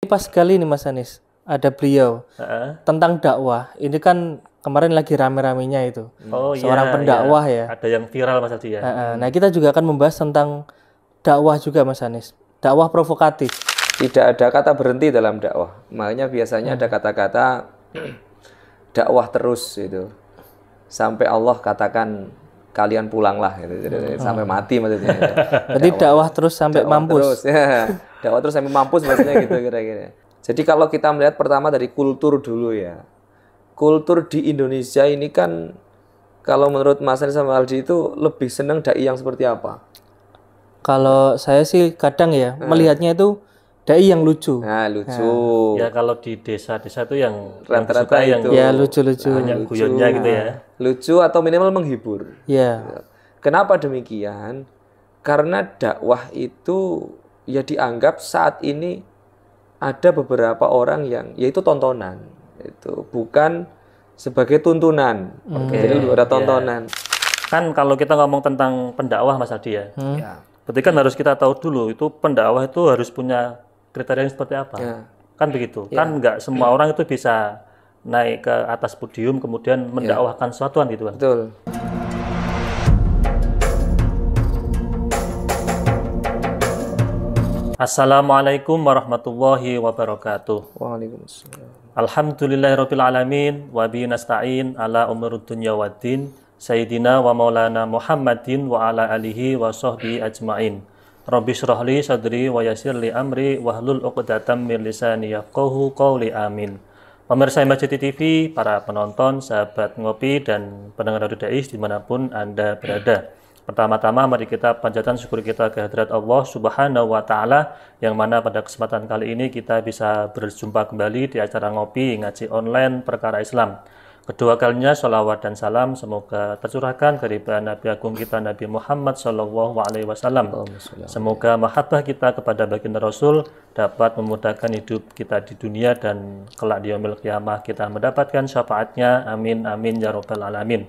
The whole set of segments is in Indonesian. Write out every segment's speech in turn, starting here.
Pas sekali nih Mas Anis, ada beliau tentang dakwah. Ini kan kemarin lagi rame-ramenya itu. Seorang pendakwah ya. Ada yang viral Mas Aldi ya. Nah, kita juga akan membahas tentang dakwah juga Mas Anis. Dakwah provokatif. Tidak ada kata berhenti dalam dakwah. Makanya biasanya ada kata-kata dakwah terus itu. Sampai Allah katakan kalian pulanglah gitu. Sampai mati maksudnya. Jadi dakwah terus sampai mampus. Terus, ya. Dakwah terus sampai mampus maksudnya gitu kira-kira. Jadi kalau kita melihat pertama dari kultur dulu ya. Kultur di Indonesia ini kan kalau menurut Mas Anies sama Aldi itu lebih senang dai yang seperti apa? Kalau saya sih kadang ya melihatnya itu dai yang lucu. Nah, lucu. Ya kalau di desa-desa itu yang Rata-rata yang itu. Ya lucu-lucu. banyak guyonnya gitu ya. Lucu atau minimal menghibur. Ya. Kenapa demikian? Karena dakwah itu ya dianggap saat ini ada beberapa orang yang yaitu tontonan. Itu bukan sebagai tuntunan. Jadi ada tontonan. Kan kalau kita ngomong tentang pendakwah Mas Aldi ya. Berarti kan harus kita tahu dulu itu pendakwah itu harus punya kriteria yang seperti apa. Kan begitu. Kan nggak semua orang itu bisa naik ke atas podium kemudian mendakwahkan sesuatu kan gitu kan. Betul. Assalamualaikum warahmatullahi wabarakatuh. Waalaikumsalam. Alhamdulillahirabbil alamin wa bihi nasta'in ala umurud dunya waddin sayyidina wa maulana Muhammadin wa ala alihi wa sahbihi ajmain. Rabbi shrah li sadri wa yassir li amri wahlul 'uqdatam min lisani yafqahu qawli amin. Pemirsa Masjid TV, para penonton, sahabat ngopi dan pendengar Radio Dais dimanapun Anda berada. Pertama-tama mari kita panjatkan syukur kita kehadirat Allah Subhanahu wa taala yang mana pada kesempatan kali ini kita bisa berjumpa kembali di acara ngopi ngaji online perkara Islam. Kedua kalinya sholawat dan salam semoga tercurahkan kepada Nabi Agung kita Nabi Muhammad Shallallahu Alaihi Wasallam. Semoga mahabbah kita kepada baginda Rasul dapat memudahkan hidup kita di dunia dan kelak di yaumil qiyamah kita mendapatkan syafaatnya. Amin amin ya rabbal alamin.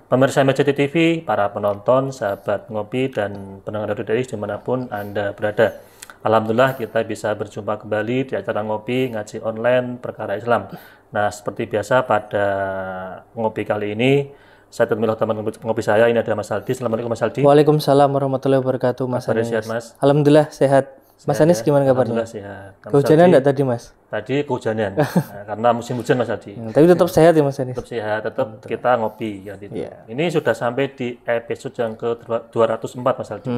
Pemirsa Masjid TV, para penonton, sahabat ngopi dan pendengar Radio Dais dimanapun Anda berada. Alhamdulillah kita bisa berjumpa kembali di acara ngopi ngaji online perkara Islam. Nah, seperti biasa pada ngopi kali ini, saya temui teman ngopi saya, ini ada Mas Aldi. Assalamualaikum Mas Aldi. Waalaikumsalam warahmatullahi wabarakatuh Mas Anis. Sehat Mas? Alhamdulillah sehat. Mas Anis gimana kabarnya? Alhamdulillah sehat. Kehujanan enggak tadi Mas? Tadi kehujanan, karena musim hujan Mas Aldi. Tapi tetap sehat ya Mas Anis? Tetap sehat, tetap kita ngopi ya, gitu. Ini sudah sampai di episode yang ke 204 Mas Aldi.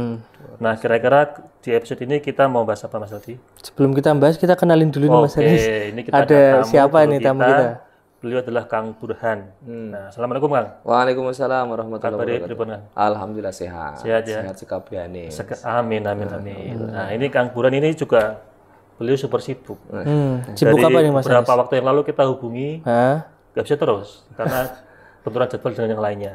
Nah kira-kira di episode ini kita mau bahas apa Mas Aldi? Sebelum kita bahas kita kenalin dulu nih Mas Anis. Ini kita ada siapa ini tamu kita? Beliau adalah Kang Burhan. Nah, assalamualaikum Kang. Waalaikumsalam warahmatullahi wabarakatuh. Kang. Alhamdulillah sehat. Sehat ya. Sehat sekalian. Amin amin amin. Nah ini Kang Burhan ini juga beliau super sibuk. Sibuk apa nih Mas Anis? Beberapa waktu yang lalu kita hubungi, nggak bisa terus karena benturan jadwal dengan yang lainnya.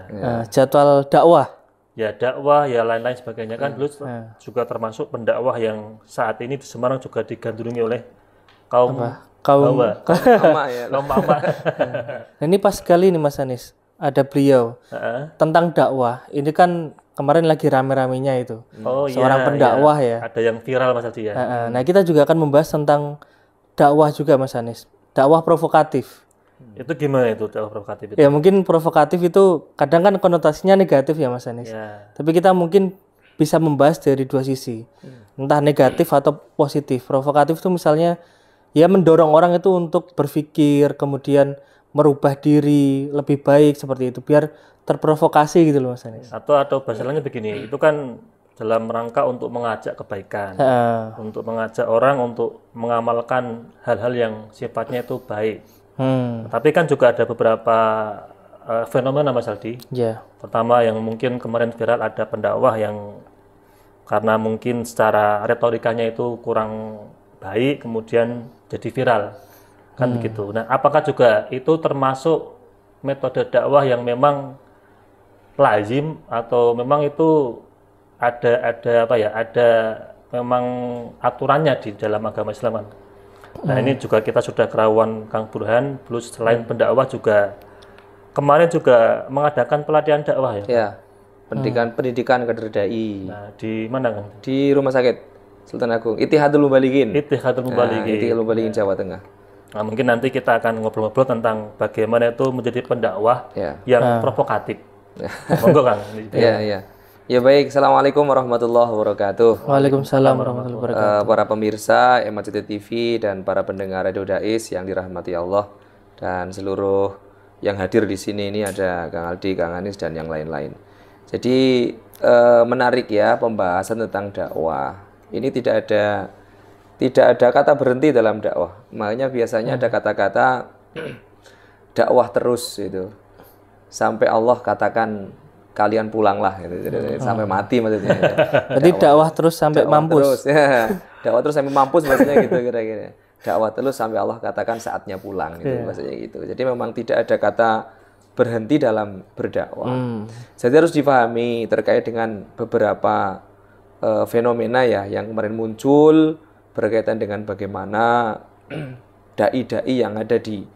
Jadwal dakwah. Ya dakwah, ya lain-lain sebagainya kan beliau juga termasuk pendakwah yang saat ini di Semarang juga digandrungi oleh kaum mama. Nah, ini pas sekali nih Mas Anis, ada beliau tentang dakwah. Ini kan kemarin lagi rame-ramenya itu. Seorang pendakwah ya. Ada yang viral Mas Aldi ya. Nah, kita juga akan membahas tentang dakwah juga Mas Anis. Dakwah provokatif. Itu gimana itu dakwah provokatif itu? Ya mungkin provokatif itu kadang kan konotasinya negatif ya Mas Anis. Tapi kita mungkin bisa membahas dari dua sisi. Entah negatif atau positif. Provokatif itu misalnya ya mendorong orang itu untuk berpikir, kemudian merubah diri lebih baik seperti itu, biar terprovokasi gitu loh Mas Anis. Atau bahasa lainnya begini, itu kan dalam rangka untuk mengajak kebaikan, untuk mengajak orang untuk mengamalkan hal-hal yang sifatnya itu baik. Tapi kan juga ada beberapa fenomena Mas Aldi. Pertama yang mungkin kemarin viral, ada pendakwah yang karena mungkin secara retorikanya itu kurang baik, kemudian jadi viral, kan begitu. Nah, apakah juga itu termasuk metode dakwah yang memang lazim atau memang itu ada apa ya? Ada memang aturannya di dalam agama Islam kan? Nah, ini juga kita sudah kerawan Kang Burhan, plus selain pendakwah juga kemarin juga mengadakan pelatihan dakwah ya? Ya, pendidikan kader dai. Nah, di mana Kang? Di rumah sakit. Sultan Agung. Ittihadul Mubalighin. Ittihadul Mubalighin. Ittihadul Mubalighin Jawa Tengah. Nah, mungkin nanti kita akan ngobrol-ngobrol tentang bagaimana itu menjadi pendakwah yang provokatif. Monggo Kang. Iya. Ya baik, Assalamualaikum warahmatullahi wabarakatuh. Waalaikumsalam warahmatullahi wabarakatuh. Para pemirsa MACT TV dan para pendengar Radio Dais yang dirahmati Allah dan seluruh yang hadir di sini, ini ada Kang Aldi, Kang Anis dan yang lain-lain. Jadi menarik ya pembahasan tentang dakwah. Ini tidak ada kata berhenti dalam dakwah. Makanya biasanya ada kata-kata dakwah terus itu. Sampai Allah katakan kalian pulanglah gitu. Sampai mati maksudnya. Jadi dakwah terus sampai mampus. Terus, ya. Dakwah terus sampai mampus maksudnya gitu kira-kira. Dakwah terus sampai Allah katakan saatnya pulang gitu maksudnya gitu. Jadi memang tidak ada kata berhenti dalam berdakwah. Jadi harus dipahami terkait dengan beberapa fenomena ya yang kemarin muncul berkaitan dengan bagaimana dai-dai yang ada di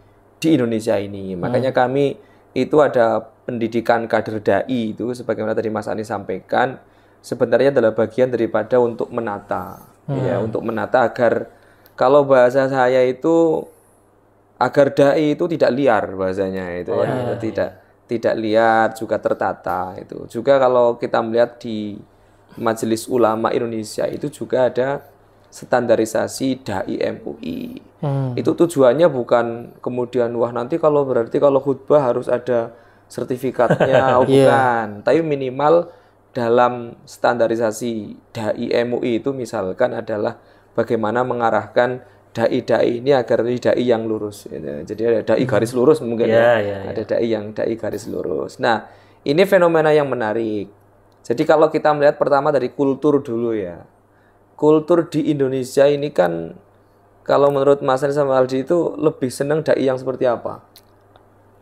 Indonesia ini. Makanya kami itu ada pendidikan kader dai itu sebagaimana tadi Mas Ani sampaikan sebenarnya adalah bagian daripada untuk menata ya, untuk menata agar kalau bahasa saya itu agar dai itu tidak liar bahasanya itu tidak liar juga tertata itu. Juga kalau kita melihat di Majelis Ulama Indonesia itu juga ada standarisasi dai MUI. Itu tujuannya bukan kemudian wah nanti kalau khutbah harus ada sertifikatnya, bukan. Tapi minimal dalam standarisasi dai MUI itu misalkan adalah bagaimana mengarahkan dai-dai ini agar menjadi dai yang lurus. Jadi ada dai garis lurus mungkin ada dai garis lurus. Nah, ini fenomena yang menarik. Jadi kalau kita melihat pertama dari kultur dulu ya. Kultur di Indonesia ini kan kalau menurut Mas Ani sama Aldi itu lebih senang dai yang seperti apa?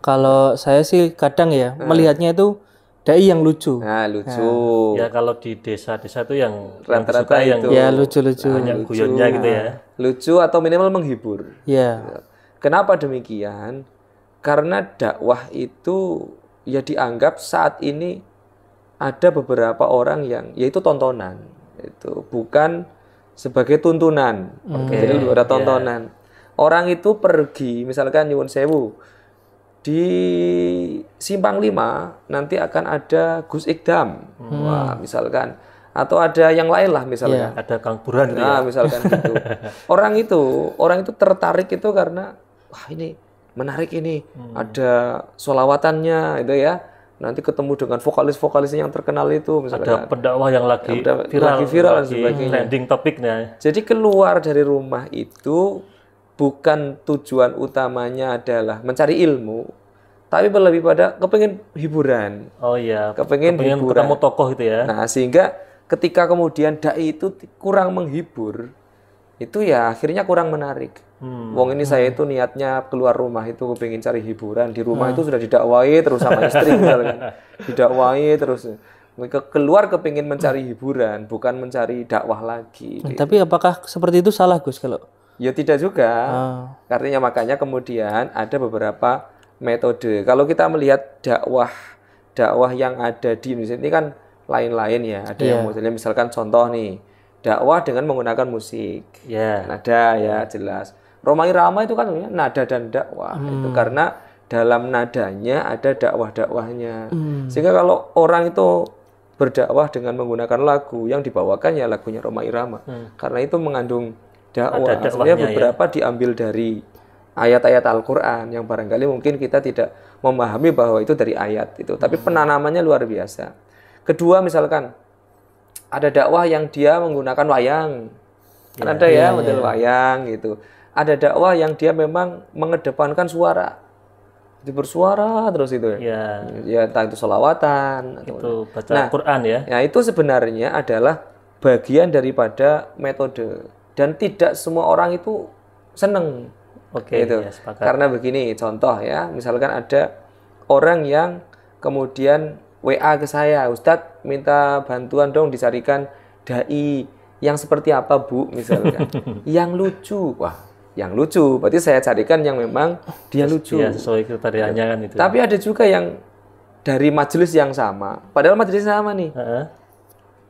Kalau saya sih kadang ya melihatnya itu dai yang lucu. Nah, lucu. Ya kalau di desa-desa itu yang rata-rata itu ya lucu-lucu. Banyak guyonnya gitu ya. Lucu atau minimal menghibur. Ya. Kenapa demikian? Karena dakwah itu ya dianggap saat ini ada beberapa orang yang yaitu tontonan. Itu bukan sebagai tuntunan. Jadi ada tontonan. Orang itu pergi misalkan nyuwun sewu di Simpang 5 nanti akan ada Gus Ikdam. Wah, misalkan atau ada yang lain lah misalkan. Ada Kang Burhan gitu ya. Misalkan gitu. Orang itu tertarik itu karena wah ini menarik ini. Ada solawatannya itu ya. Nanti ketemu dengan vokalis-vokalisnya yang terkenal itu misalkan. Ada pendakwah yang lagi viral dan sebagainya. Trending topiknya. Jadi keluar dari rumah itu bukan tujuan utamanya adalah mencari ilmu, tapi lebih pada kepengen hiburan. Oh iya. Kepengen hiburan. Ketemu tokoh itu ya. Nah, sehingga ketika kemudian dai itu kurang menghibur, itu ya akhirnya kurang menarik. Wong ini saya itu niatnya keluar rumah itu pengen cari hiburan, di rumah itu sudah didakwai terus sama istri misalkan. Didakwai terus keluar kepingin mencari hiburan, bukan mencari dakwah lagi. Gitu. Tapi apakah seperti itu salah Gus kalau? Ya tidak juga. Artinya makanya kemudian ada beberapa metode. Kalau kita melihat dakwah yang ada di Indonesia ini kan lain-lain ya. Ada yang modelnya misalkan contoh nih, dakwah dengan menggunakan musik. Nada ya jelas. Roma Irama itu kan nada dan dakwah. Itu karena dalam nadanya ada dakwah-dakwahnya. Sehingga kalau orang itu berdakwah dengan menggunakan lagu yang dibawakan ya lagunya Roma Irama. Karena itu mengandung dakwah. Sebenarnya beberapa diambil dari ayat-ayat Al-Quran yang barangkali mungkin kita tidak memahami bahwa itu dari ayat itu. Tapi penanamannya luar biasa. Kedua misalkan ada dakwah yang dia menggunakan wayang. Kan ada ya model wayang gitu. Ada dakwah yang dia memang mengedepankan suara. Dia bersuara terus itu ya. Ya entah itu sholawatan. Itu baca Quran ya. Ya itu sebenarnya adalah bagian daripada metode. Dan tidak semua orang itu seneng. Gitu. Karena begini contoh ya. Misalkan ada orang yang kemudian WA ke saya, Ustadz minta bantuan dong dicarikan dai yang seperti apa Bu misalkan. Yang lucu. Wah, yang lucu. Berarti saya carikan yang memang dia lucu. Ya, sesuai kriterianya kan itu. Tapi ada juga yang dari majelis yang sama. Padahal majelis sama nih.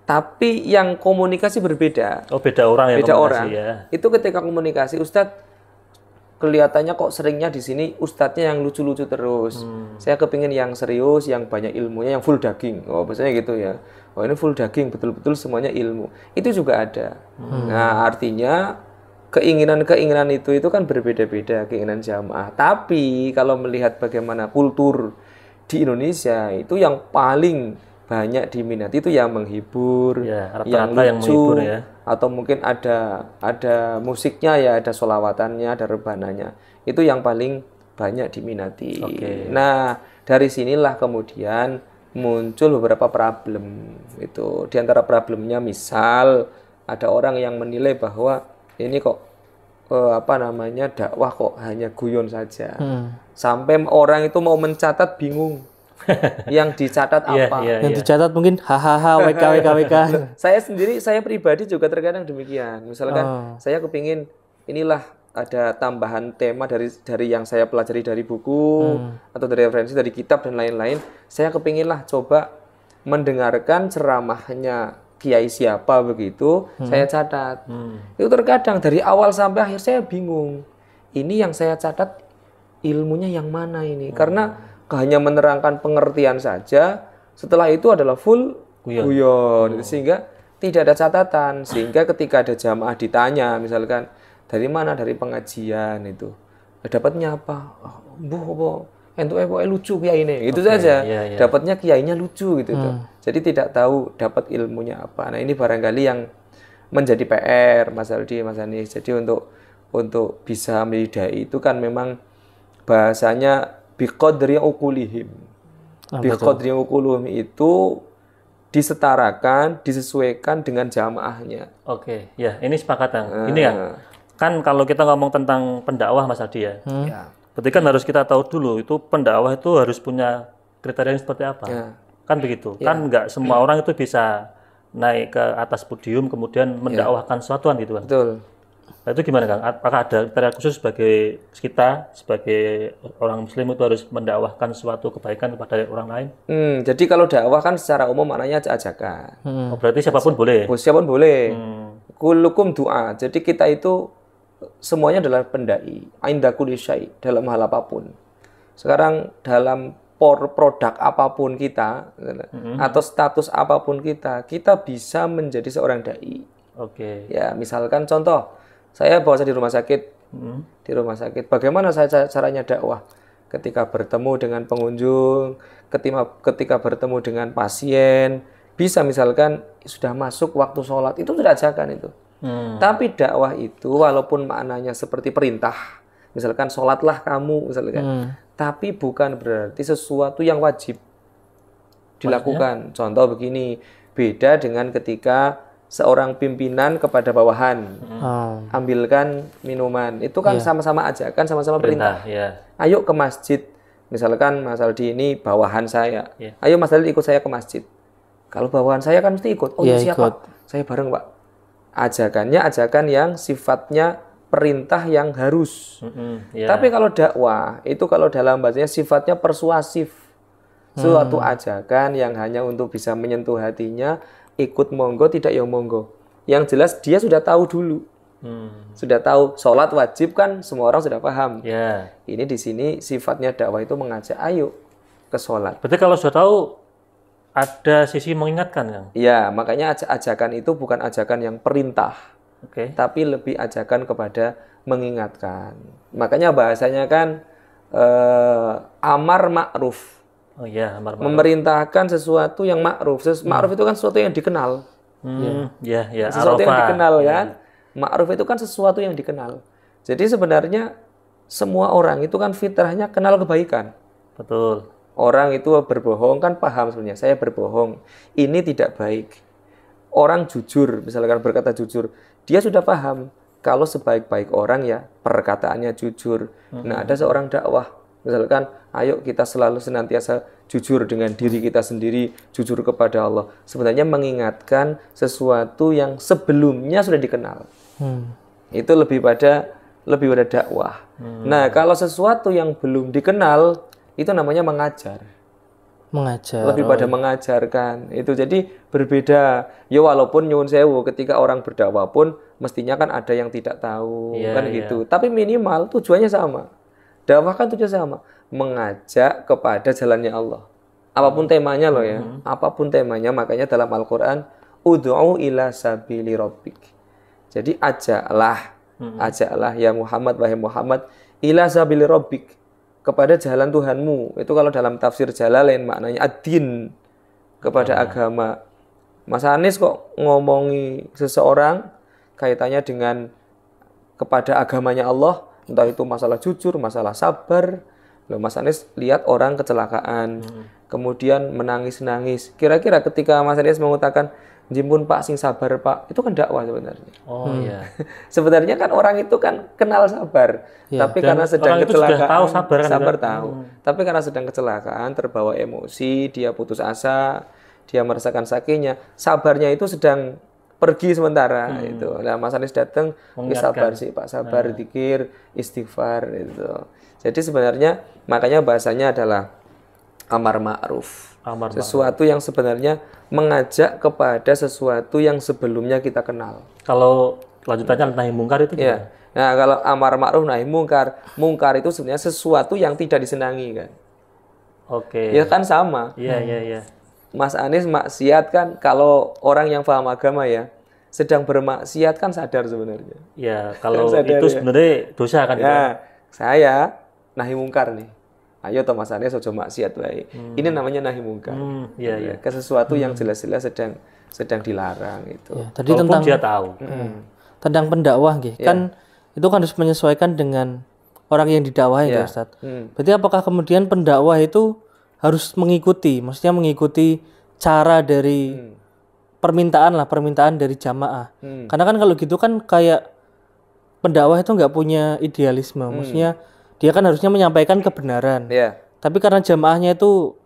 Tapi yang komunikasi berbeda. Oh, beda orang yang Beda komunikasi orang. ya. Itu ketika komunikasi, Ustadz kelihatannya kok seringnya di sini Ustadznya yang lucu-lucu terus. Saya kepingin yang serius, yang banyak ilmunya, yang full daging. Oh, biasanya gitu ya. Oh, ini full daging, betul-betul semuanya ilmu. Itu juga ada. Nah, artinya keinginan-keinginan itu kan berbeda-beda, keinginan jamaah. Tapi kalau melihat bagaimana kultur di Indonesia, itu yang paling banyak diminati itu yang menghibur, Ya, yang rata-rata yang lucu, menghibur ya. atau mungkin ada musiknya ya, ada solawatannya, ada rebananya. Itu yang paling banyak diminati. Oke. Nah, dari sinilah kemudian muncul beberapa problem. Itu di antara problemnya misal ada orang yang menilai bahwa ini kok dakwah kok hanya guyon saja. Sampai orang itu mau mencatat bingung. Yang dicatat apa? Yang dicatat mungkin hahaha WK. Saya pribadi juga terkadang demikian. Misalkan saya kepingin inilah ada tambahan tema dari yang saya pelajari dari buku atau dari referensi dari kitab dan lain-lain. Saya kepinginlah coba mendengarkan ceramahnya kiai siapa begitu, saya catat. Itu terkadang dari awal sampai akhir saya bingung. Ini yang saya catat ilmunya yang mana ini? Karena hanya menerangkan pengertian saja, setelah itu adalah full guyon. Sehingga tidak ada catatan. Sehingga ketika ada jamaah ditanya, misalkan dari mana? Dari pengajian itu. Dapatnya apa? Lucu kiai ini. Itu saja. Dapatnya kiainya lucu gitu. Jadi tidak tahu dapat ilmunya apa. Nah, ini barangkali yang menjadi PR Mas Aldi, Mas Anies. Jadi untuk bisa menjadi dai itu kan memang bahasanya biqadri uqulihim. Biqadri uquluhum itu disetarakan, disesuaikan dengan jamaahnya. Oke, ya ini sepakat Ini ya, kan kalau kita ngomong tentang pendakwah Mas Aldi ya, berarti kan harus kita tahu dulu itu pendakwah itu harus punya kriteria yang seperti apa. Kan begitu. Kan nggak semua orang itu bisa naik ke atas podium kemudian mendakwahkan sesuatu gitu kan. Betul. Nah, itu gimana Kang? Apakah ada kriteria khusus sebagai kita sebagai orang muslim itu harus mendakwahkan suatu kebaikan kepada orang lain? Jadi kalau dakwah kan secara umum maknanya ajakan. Oh, berarti siapapun boleh? Siapapun boleh. Kullukum doa. Jadi kita itu semuanya adalah pendai. Inda kulli syai, dalam hal apapun. Sekarang dalam produk apapun kita atau status apapun kita bisa menjadi seorang dai. Oke. Ya, misalkan contoh, saya bahwa saya di rumah sakit. Di rumah sakit, bagaimana saya caranya dakwah? Ketika bertemu dengan pengunjung, ketika bertemu dengan pasien, bisa misalkan sudah masuk waktu sholat, itu sudah ajakan itu. Tapi dakwah itu walaupun maknanya seperti perintah, misalkan sholatlah kamu, misalkan, tapi bukan berarti sesuatu yang wajib dilakukan. Maksudnya? Contoh begini, beda dengan ketika seorang pimpinan kepada bawahan, ambilkan minuman, itu kan sama-sama ajakan, sama-sama perintah. Ayo ke masjid, misalkan Mas Aldi ini bawahan saya, ayo Mas Aldi ikut saya ke masjid. Kalau bawahan saya kan mesti ikut. Oh siapa? Saya bareng Pak. Ajakannya ajakan yang sifatnya perintah yang harus. Tapi kalau dakwah itu kalau dalam bahasanya sifatnya persuasif, suatu ajakan yang hanya untuk bisa menyentuh hatinya. Ikut monggo, tidak ya monggo. Yang jelas dia sudah tahu dulu. Sudah tahu sholat wajib kan semua orang sudah paham. Ini di sini sifatnya dakwah itu mengajak ayo ke sholat. Berarti kalau sudah tahu ada sisi mengingatkan kan? Ya, makanya ajakan itu bukan ajakan yang perintah. Tapi lebih ajakan kepada mengingatkan. Makanya bahasanya kan amar ma'ruf. Amar ma'ruf. Memerintahkan sesuatu yang ma'ruf. Ma'ruf itu kan sesuatu yang dikenal. Sesuatu yang dikenal kan. Ma'ruf itu kan sesuatu yang dikenal. Jadi sebenarnya semua orang itu kan fitrahnya kenal kebaikan. Betul. Orang itu berbohong kan paham sebenarnya. Saya berbohong. Ini tidak baik. Orang jujur, misalkan berkata jujur, dia sudah paham kalau sebaik-baik orang ya perkataannya jujur. Nah, ada seorang dakwah, misalkan, ayo kita selalu senantiasa jujur dengan diri kita sendiri, jujur kepada Allah. Sebenarnya mengingatkan sesuatu yang sebelumnya sudah dikenal. Itu lebih pada dakwah. Nah, kalau sesuatu yang belum dikenal, itu namanya mengajar. lebih pada mengajarkan. Itu jadi berbeda. Ya walaupun nyuwun sewu ketika orang berdakwah pun mestinya kan ada yang tidak tahu kan gitu. Tapi minimal tujuannya sama. Dakwah kan tujuannya sama, mengajak kepada jalannya Allah. Apapun temanya loh ya. Apapun temanya, makanya dalam Al-Qur'an ud'u ila sabili rabbik. Jadi ajaklah ya Muhammad, wahai Muhammad, ila sabili rabbik, kepada jalan Tuhanmu. Itu kalau dalam tafsir Jalalain maknanya ad-din, kepada agama. Mas Anies kok ngomongi seseorang kaitannya dengan kepada agamanya Allah, entah itu masalah jujur, masalah sabar. Loh, Mas Anies lihat orang kecelakaan, kemudian menangis-nangis. Kira-kira ketika Mas Anies mengatakan, "Jimpun Pak, sing sabar Pak," itu kan dakwah sebenarnya. Oh iya. Sebenarnya kan orang itu kan kenal sabar, tapi karena sedang kecelakaan, tahu sabar tahu. Tapi karena sedang kecelakaan, terbawa emosi, dia putus asa, dia merasakan sakitnya, sabarnya itu sedang pergi sementara itu. Nah, Mas Anies datang, sabar sih Pak, sabar, zikir, istighfar itu. Jadi sebenarnya makanya bahasanya adalah amar ma'ruf. Sesuatu yang sebenarnya mengajak kepada sesuatu yang sebelumnya kita kenal. Kalau lanjutannya nahi mungkar itu gimana? Nah, kalau amar ma'ruf nahi mungkar, mungkar itu sebenarnya sesuatu yang tidak disenangi kan. Oke. Ya kan sama. Iya. Mas Anies maksiat kan, kalau orang yang paham agama ya, sedang bermaksiat kan sadar sebenarnya. Ya, kalau itu sebenarnya dosa kan. Ya, saya nahi mungkar nih. Ayo toh Mas Anies ojo maksiat wae. Ini namanya nahi mungkar. Iya. Ke sesuatu yang jelas-jelas sedang dilarang itu. Ya, tadi tentang dia tahu. Tentang pendakwah nggih. Kan itu kan harus menyesuaikan dengan orang yang didakwahi ya Ustaz. Berarti apakah kemudian pendakwah itu harus mengikuti, maksudnya mengikuti cara dari permintaan dari jamaah. Karena kan kalau gitu kan kayak pendakwah itu nggak punya idealisme, maksudnya dia kan harusnya menyampaikan kebenaran. Tapi karena jamaahnya itu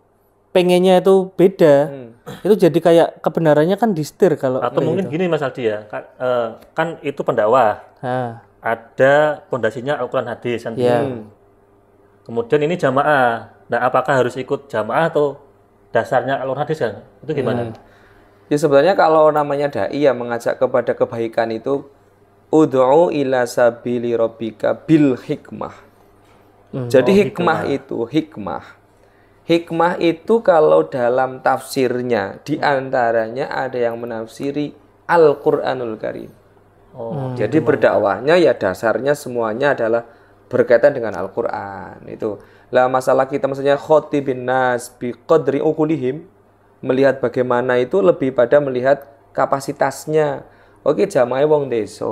pengennya itu beda, itu jadi kayak kebenarannya kan distir kalau. Atau mungkin gini Mas Aldi ya, kan itu pendakwah. Ada pondasinya Al-Quran hadis kan. Kemudian ini jamaah. Nah, apakah harus ikut jamaah atau dasarnya Al-Quran hadis kan? Itu gimana? Ya sebenarnya kalau namanya dai ya mengajak kepada kebaikan itu ud'u ila sabili rabbika bil hikmah. Jadi hikmah itu kalau dalam tafsirnya diantaranya ada yang menafsiri Al-Quranul Karim. Jadi berdakwahnya ya dasarnya semuanya adalah berkaitan dengan Al-Quran itu. Lah masalah kita maksudnya khotibin nas bi qadri uqulihim, melihat bagaimana itu lebih pada melihat kapasitasnya. Oke, jamaah wong desa.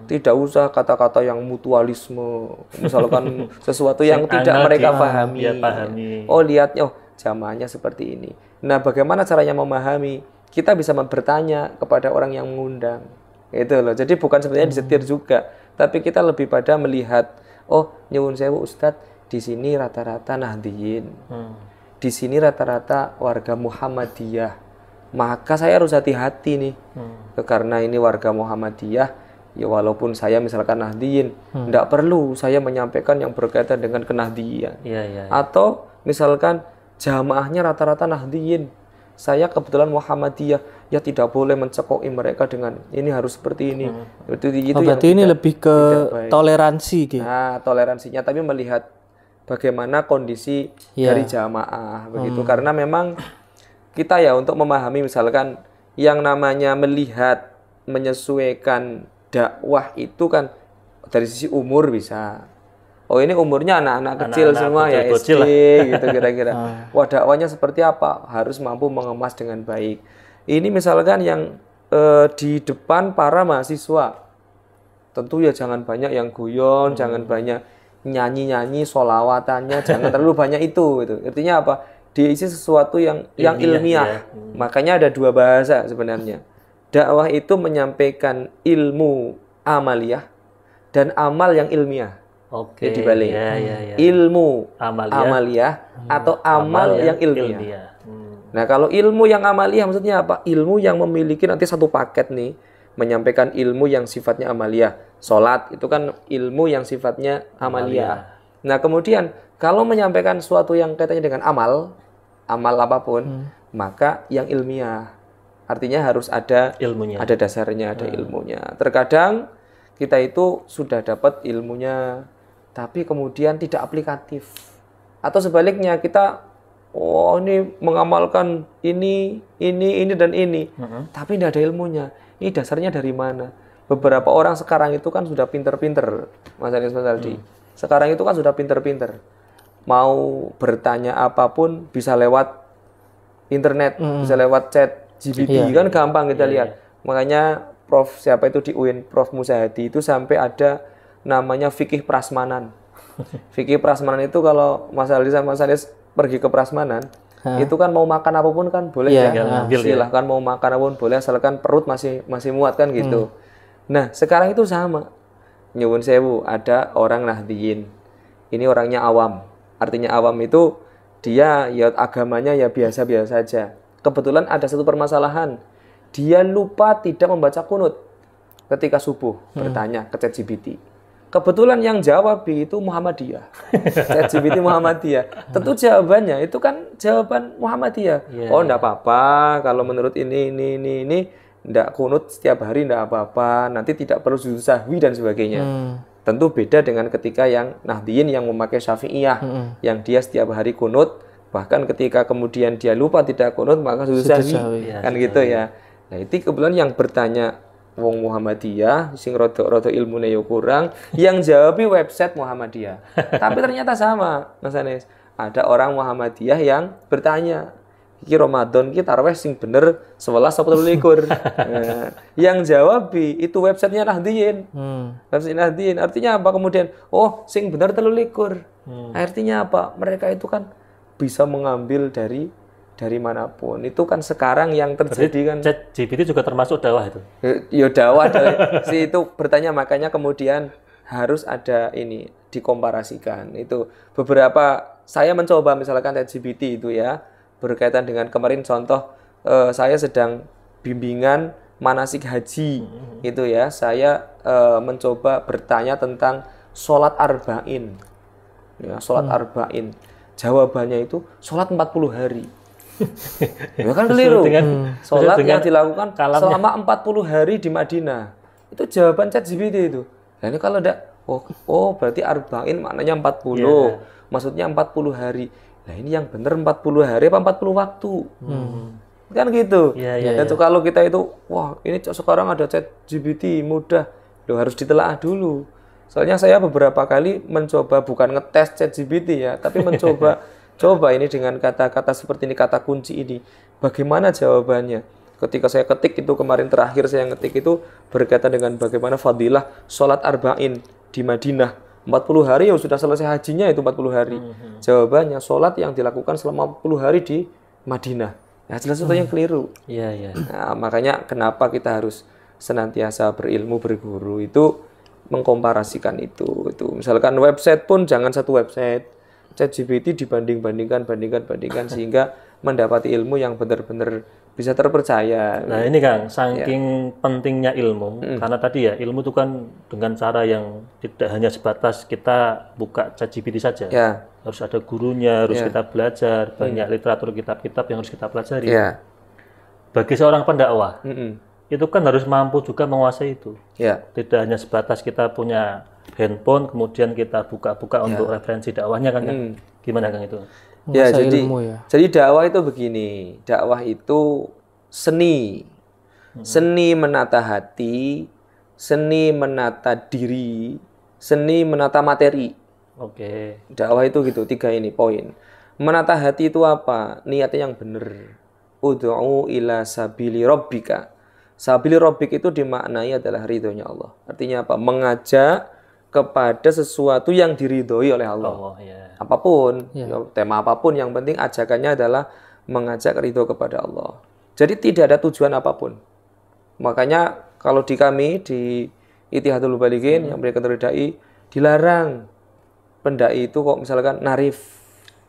Tidak usah kata-kata yang mutualisme, misalkan sesuatu yang tidak mereka pahami. Oh, lihatnya jamaahnya seperti ini. Nah, bagaimana caranya memahami? Kita bisa bertanya kepada orang yang mengundang. Itu loh. Jadi bukan sebenarnya disetir juga, tapi kita lebih pada melihat, oh, nyuwun sewu Ustadz, di sini rata-rata Nahdliyin. Di sini rata-rata warga Muhammadiyah. Maka saya harus hati-hati nih. Karena ini warga Muhammadiyah, ya walaupun saya misalkan Nahdliyin, tidak perlu saya menyampaikan yang berkaitan dengan kenahdliyan. Atau misalkan jamaahnya rata-rata Nahdliyin, saya kebetulan Muhammadiyah, ya tidak boleh mencekoki mereka dengan ini harus seperti ini. Berarti ini lebih ke toleransi gitu. Nah, toleransinya tapi melihat bagaimana kondisi dari jamaah begitu. Karena memang kita ya untuk memahami misalkan yang namanya melihat menyesuaikan dakwah itu kan dari sisi umur bisa. Oh, ini umurnya anak-anak kecil semua ya, SD gitu kira-kira. Wah, dakwahnya seperti apa? Harus mampu mengemas dengan baik. Ini misalkan yang di depan para mahasiswa. Tentu ya jangan banyak yang guyon, jangan banyak nyanyi-nyanyi sholawatannya, jangan terlalu banyak itu gitu. Artinya apa? Diisi sesuatu yang ilmiah. Makanya ada dua bahasa sebenarnya. Dakwah itu menyampaikan ilmu amaliyah dan amal yang ilmiah. Oke. Dibalik. Ilmu amaliyah atau amal yang ilmiah. Nah, kalau ilmu yang amaliyah maksudnya apa? Ilmu yang memiliki nanti satu paket nih, menyampaikan ilmu yang sifatnya amaliyah. Salat itu kan ilmu yang sifatnya amaliyah. Nah, kemudian kalau menyampaikan sesuatu yang kaitannya dengan amal, amal apapun, maka yang ilmiah. Artinya harus ada ilmunya. Ada dasarnya, ada ilmunya. Terkadang kita itu sudah dapat ilmunya, tapi kemudian tidak aplikatif. Atau sebaliknya kita, ini mengamalkan ini dan ini, tapi tidak ada ilmunya. Ini dasarnya dari mana? Beberapa orang sekarang itu kan sudah pinter-pinter, Mas Anies, Mas Aldi. Sekarang itu kan sudah pinter-pinter. Mau bertanya apapun bisa lewat internet, bisa lewat chat GPT, kan gampang kita lihat. Makanya Prof siapa itu di UIN, Prof Musa Hadi itu sampai ada namanya fikih prasmanan. Fikih prasmanan itu kalau Mas Aldi sama Mas Anies pergi ke prasmanan, itu kan mau makan apapun kan boleh silahkan mau makan apapun boleh asalkan perut masih muat kan gitu. Nah sekarang itu sama. Nyuwun sewu, ada orang Nahdliyin. Ini orangnya awam. Artinya awam itu dia ya agamanya ya biasa-biasa saja. Kebetulan ada satu permasalahan. Dia lupa tidak membaca kunut ketika subuh, bertanya ke ChatGPT. Kebetulan yang jawab itu Muhammadiyah. ChatGPT Muhammadiyah. Tentu jawabannya itu kan jawaban Muhammadiyah. Enggak apa-apa kalau menurut ini enggak kunut setiap hari enggak apa-apa, nanti tidak perlu sujud sahwi dan sebagainya. Tentu beda dengan ketika yang Nahdliyin yang memakai Syafi'iyah, yang dia setiap hari kunut. Bahkan ketika kemudian dia lupa tidak kunut maka sujud sahwi kan gitu ya. Nah itu kebetulan yang bertanya wong Muhammadiyah sing rada ilmune yo kurang, yang jawab website Muhammadiyah. Tapi ternyata sama, Mas Anies. Ada orang Muhammadiyah yang bertanya, iki Ramadan ki tarawih sing bener 11 apa 13. Nah, yang jawab itu websitenya Nahdliyin. Website Nahdliyin. Artinya apa kemudian? Oh, sing bener 13. Artinya apa? Mereka itu kan bisa mengambil dari manapun. Itu kan sekarang yang terjadi kan. ChatGPT juga termasuk dakwah itu. Ya dakwah si itu bertanya, makanya kemudian harus ada ini dikomparasikan. Itu beberapa saya mencoba misalkan ChatGPT itu ya berkaitan dengan kemarin contoh saya sedang bimbingan manasik haji itu ya. Saya mencoba bertanya tentang sholat arba'in. Ya, sholat arba'in. Jawabannya itu sholat 40 hari. Ya kan keliru. Sholat yang dilakukan selama 40 hari di Madinah. Itu jawaban ChatGPT itu. Nah ini kalau enggak, berarti arba'in maknanya 40. Maksudnya 40 hari. Nah ini yang benar 40 hari apa 40 waktu? Kan gitu. Dan kalau kita itu, wah ini sekarang ada ChatGPT mudah. Loh harus ditelaah dulu. Soalnya saya beberapa kali mencoba bukan ngetes ChatGPT ya, tapi coba ini dengan kata-kata seperti ini, kata kunci ini. Bagaimana jawabannya? Ketika saya ketik itu kemarin terakhir saya ngetik itu berkaitan dengan bagaimana fadilah sholat arba'in di Madinah. 40 hari ya sudah selesai hajinya itu 40 hari. Jawabannya sholat yang dilakukan selama 40 hari di Madinah. Ya jelas itu yang keliru. Nah, makanya kenapa kita harus senantiasa berilmu, berguru itu mengkomparasikan itu. Misalkan website pun jangan satu website. ChatGPT dibandingkan sehingga mendapati ilmu yang benar-benar bisa terpercaya. Nah ini Kang, saking pentingnya ilmu, karena tadi ya ilmu itu kan dengan cara yang tidak hanya sebatas kita buka ChatGPT saja. Harus ada gurunya, harus kita belajar, banyak literatur kitab-kitab yang harus kita pelajari. Bagi seorang pendakwah, itu kan harus mampu juga menguasai itu. Tidak hanya sebatas kita punya handphone, kemudian kita buka-buka untuk referensi dakwahnya kan. Gimana Kang itu? Jadi dakwah itu begini, dakwah itu seni. Seni menata hati, seni menata diri, seni menata materi. Dakwah itu gitu, 3 ini poin. Menata hati itu apa? Niatnya yang benar. Ud'u ila sabili rabbika. Sabili rabbik itu dimaknai adalah ridhonya Allah. Artinya apa? Mengajak kepada sesuatu yang diridhoi oleh Allah. Apapun, tema apapun, yang penting ajakannya adalah mengajak ridho kepada Allah. Jadi tidak ada tujuan apapun. Makanya kalau di kami di Itihadul Balighin yang mereka terdai dilarang pendai itu kok misalkan narif.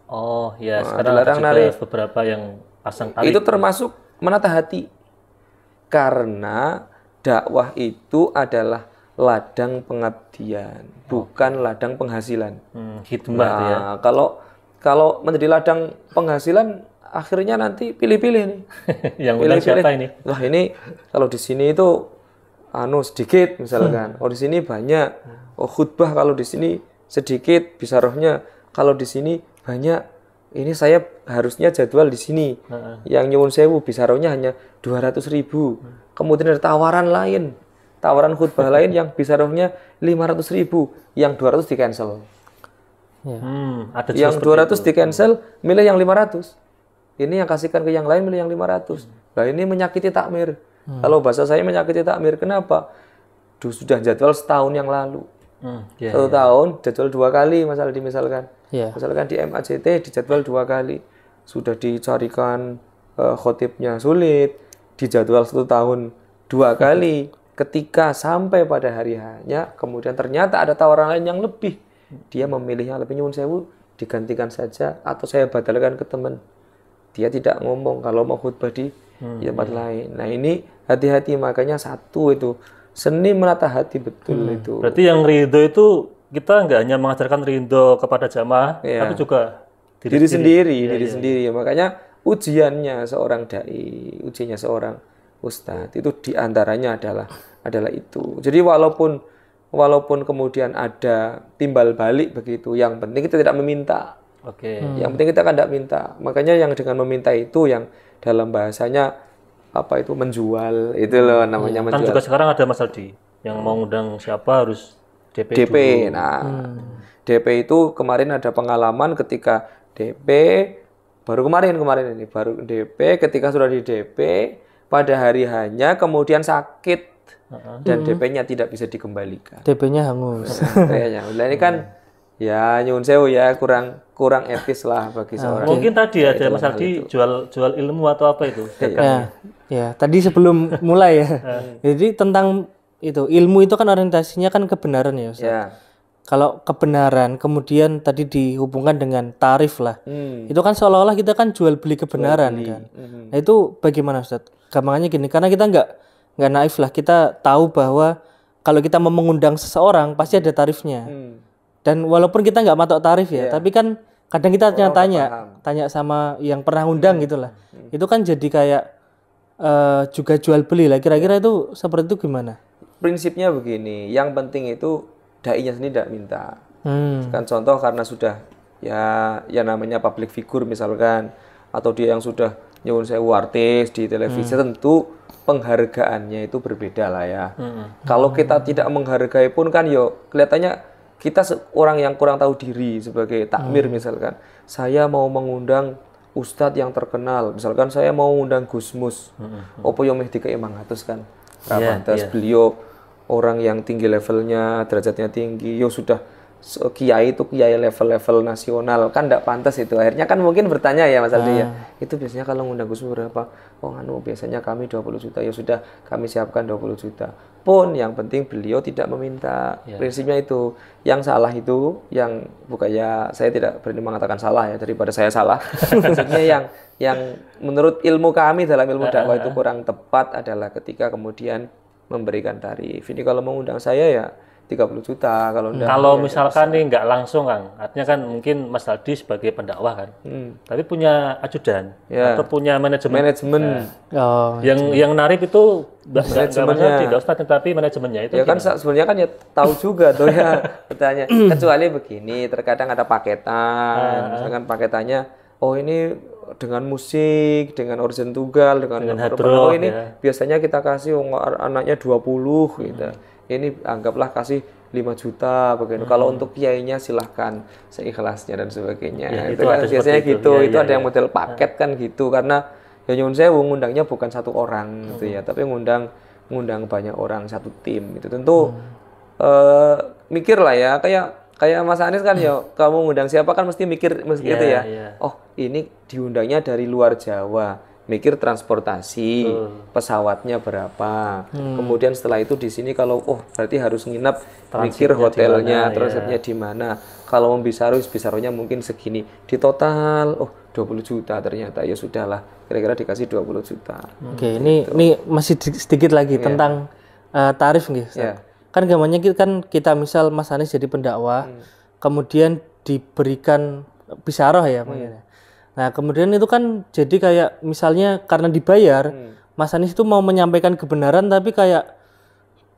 Sekarang dilarang narif. Beberapa yang pasang tarif. Itu termasuk menata hati. Karena dakwah itu adalah ladang pengabdian, bukan ladang penghasilan. Hikmah ya. Kalau menjadi ladang penghasilan akhirnya nanti pilih-pilih nih. Yang undang siapa ini? Wah, ini kalau di sini itu sedikit misalkan. Oh, di sini banyak. Oh, khutbah kalau di sini sedikit bisarohnya. Kalau di sini banyak. Ini saya harusnya jadwal di sini. Yang nyuwun sewu bisarohnya hanya 200.000. Kemudian ada tawaran lain. Tawaran khutbah lain yang bisarohnya 500.000. Yang 200 di cancel. Ada Yang 200 di cancel, milih yang 500. Ini yang kasihkan ke yang lain, milih yang 500. Nah, ini menyakiti takmir. Kalau bahasa saya menyakiti takmir, kenapa? Sudah jadwal setahun yang lalu. Satu tahun, jadwal 2 kali, misalkan. Misalkan di MAJT, dijadwal 2 kali. Sudah dicarikan khotibnya sulit, dijadwal 1 tahun 2 kali. Ketika sampai pada hari hanya, kemudian ternyata ada tawaran lain yang lebih. Dia memilihnya lebih, nyuwun sewu, digantikan saja atau saya batalkan ke teman. Dia tidak ngomong kalau mau khutbah di tempat lain. Nah, ini hati-hati, makanya satu itu seni menata hati betul itu. Berarti yang ridho itu kita nggak hanya mengajarkan ridho kepada jamaah, tapi juga diri sendiri. Makanya ujiannya seorang dai, ujiannya seorang ustadz itu diantaranya adalah itu. Jadi walaupun kemudian ada timbal balik begitu, yang penting kita tidak meminta. Yang penting kita kan tidak minta. Makanya yang dengan meminta itu yang dalam bahasanya apa itu menjual, itu loh namanya menjual. Kan juga sekarang ada Mas Aldi yang mau ngundang siapa harus DP dulu. Nah, DP itu kemarin ada pengalaman ketika DP baru kemarin ini baru DP, ketika sudah di DP pada hari hanya kemudian sakit dan DP-nya tidak bisa dikembalikan. DP-nya hangus. Nah, ini kan ya nyuwun sewu ya kurang etis lah bagi seorang. Mungkin tadi ada Mas Aldi jual ilmu atau apa itu? Ya, tadi sebelum mulai ya. Jadi tentang itu ilmu itu kan orientasinya kan kebenaran ya, Ustaz. Kalau kebenaran kemudian tadi dihubungkan dengan tarif lah. Itu kan seolah-olah kita kan jual beli kebenaran kan. Nah, itu bagaimana, Ustaz? Gampangnya gini, karena kita nggak naif lah. Kita tahu bahwa kalau kita mau mengundang seseorang pasti ada tarifnya. Dan walaupun kita nggak matok tarif ya, tapi kan kadang kita tanya sama yang pernah undang gitu lah. Itu kan jadi kayak juga jual beli lah. Kira-kira itu seperti itu gimana? Prinsipnya begini, yang penting itu dai-nya sendiri tidak minta. Kan contoh karena sudah ya namanya public figure misalkan, atau dia yang sudah nyuwun sewu artis di televisi, tentu penghargaannya itu berbeda lah ya. Kalau kita tidak menghargai pun kan kelihatannya kita orang yang kurang tahu diri sebagai takmir misalkan. Saya mau mengundang ustadz yang terkenal, misalkan saya mau mengundang Gusmus. Opo yo meh dikei 500 kan. Rapantes beliau orang yang tinggi levelnya, derajatnya tinggi, sudah kiai itu kiai level nasional, kan tidak pantas itu. Akhirnya kan mungkin bertanya ya Mas Aldi ya, itu biasanya kalau ngundang Gusmus berapa? Oh biasanya kami 20 juta, ya sudah kami siapkan 20 juta. Pun yang penting beliau tidak meminta. Prinsipnya itu. Yang salah itu, yang bukannya saya tidak berani mengatakan salah ya, daripada saya salah. Maksudnya yang menurut ilmu kami dalam ilmu dakwah itu kurang tepat adalah ketika kemudian memberikan tarif. Ini kalau mengundang saya ya 30 juta. Kalau misalkan nih nggak langsung Kang, artinya kan mungkin Mas Aldi sebagai pendakwah kan, tapi punya ajudan atau punya manajemen. Yang narif itu tidak Ustaz, tapi manajemennya itu. Ya kan sebenarnya kan ya tahu juga tuh ya bertanya. Kecuali begini, terkadang ada paketan, misalkan paketannya, ini dengan musik, dengan organ tunggal, dengan hadroh, ini biasanya kita kasih anaknya 20 gitu. Ini anggaplah kasih 5 juta begitu. Kalau untuk kiainya silahkan seikhlasnya dan sebagainya. Itu kan biasanya gitu. Itu ada yang model paket kan gitu, karena ya nyuwun sewu ngundangnya bukan satu orang gitu ya, tapi ngundang banyak orang, satu tim. Itu tentu mikir lah ya, kayak Mas Anies kan ya, kamu ngundang siapa kan mesti mikir gitu ya. Oh, ini diundangnya dari luar Jawa. Mikir transportasi, pesawatnya berapa. Kemudian setelah itu di sini kalau berarti harus nginap, mikir hotelnya, transitnya di mana. Kalau mau bisaronya mungkin segini. Di total 20 juta ternyata, ya sudahlah. Kira-kira dikasih 20 juta. Oke, ini masih sedikit lagi tentang tarif nih. Kan gambarnya kita misal Mas Anies jadi pendakwah, kemudian diberikan bisaroh ya. Nah, kemudian itu kan jadi kayak misalnya karena dibayar, Mas Anies itu mau menyampaikan kebenaran tapi kayak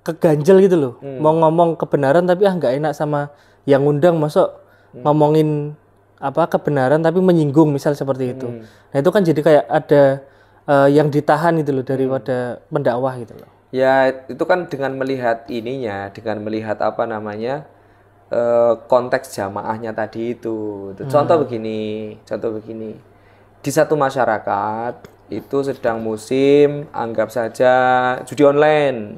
keganjel gitu loh. Mau ngomong kebenaran tapi nggak enak sama yang ngundang, masuk ngomongin apa kebenaran tapi menyinggung misal seperti itu. Nah, itu kan jadi kayak ada yang ditahan gitu loh daripada pendakwah gitu loh. Ya, itu kan dengan melihat ininya, dengan melihat apa namanya? Konteks jamaahnya tadi itu. Contoh begini. Di satu masyarakat itu sedang musim, anggap saja judi online.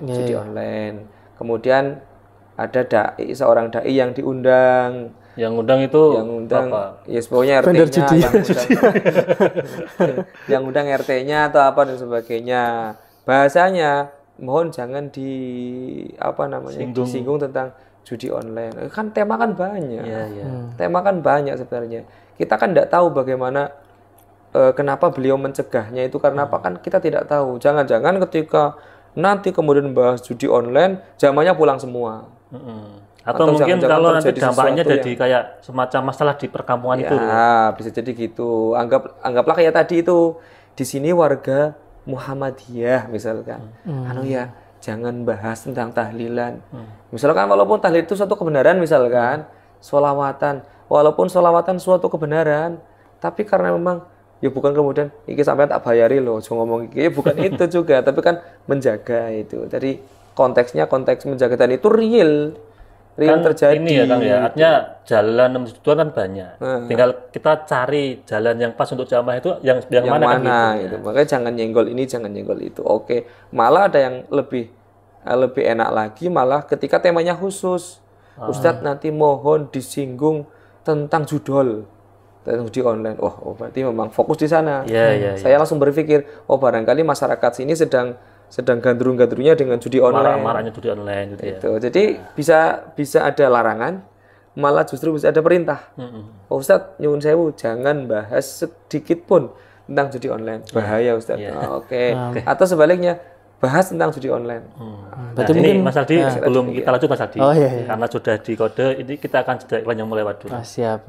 Judi online. Kemudian ada seorang dai yang diundang. Yang undang itu apa? Ya pokoknya RT-nya yang undang RT-nya atau apa dan sebagainya. Bahasanya mohon jangan disinggung tentang judi online. Kan tema kan banyak. Tema kan banyak sebenarnya. Kita kan tidak tahu bagaimana kenapa beliau mencegahnya itu karena apa, kan kita tidak tahu. Jangan-jangan ketika nanti kemudian bahas judi online, zamannya pulang semua. Atau mungkin kalau nanti dampaknya jadi kayak semacam masalah di perkampungan itu. Ya, bisa jadi gitu. Anggaplah kayak tadi itu. Di sini warga Muhammadiyah misalkan. Jangan bahas tentang tahlilan. Misalkan walaupun tahlil itu suatu kebenaran misalkan, sholawatan. Walaupun sholawatan suatu kebenaran, tapi karena memang ya bukan kemudian iki sampai tak bayari loh, ngomong iki bukan itu juga, tapi kan menjaga itu. Dari konteksnya konteks menjaga dan itu real kan terjadi. Ini ya Kang ya, artinya jalan menuju Tuhan kan banyak. Tinggal kita cari jalan yang pas untuk jamaah itu yang mana kan gitu. Makanya jangan nyenggol ini, jangan nyenggol itu. Oke. Malah ada yang lebih enak lagi malah ketika temanya khusus. Ustadz nanti mohon disinggung tentang judol. Tentang judi online. Berarti memang fokus di sana. Saya langsung berpikir, barangkali masyarakat sini sedang gandrung-gandrungnya dengan judi online. Marah-marahnya judi online gitu ya. Jadi bisa ada larangan, malah justru bisa ada perintah. Ustadz nyuwun sewu, jangan bahas sedikit pun tentang judi online. Bahaya Ustadz. Atau sebaliknya, bahas tentang judi online. Berarti mungkin Mas Aldi sebelum kita lanjut Mas Aldi, karena sudah di kode, ini kita akan jeda iklan yang melewat dulu. Siap.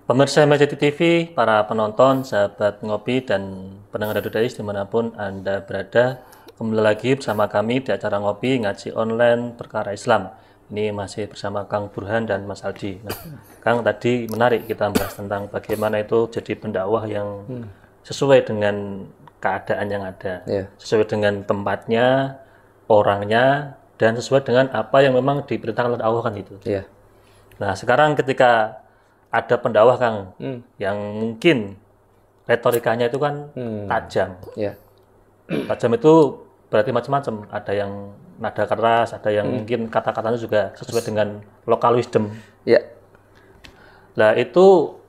Pemirsa MCT TV, para penonton, sahabat ngopi, dan pendengar Radio Dais dimanapun Anda berada, kembali lagi bersama kami di acara ngopi ngaji online perkara Islam. Ini masih bersama Kang Burhan dan Mas Aldi. Nah, Kang, tadi menarik kita bahas tentang bagaimana itu jadi pendakwah yang sesuai dengan keadaan yang ada, sesuai dengan tempatnya, orangnya, dan sesuai dengan apa yang memang diperintahkan oleh Allah kan itu. Nah, sekarang ketika ada pendakwah Kang yang mungkin retorikanya itu kan tajam. Tajam itu berarti macam-macam. Ada yang nada keras, ada yang mungkin kata-katanya juga sesuai dengan local wisdom. Nah, itu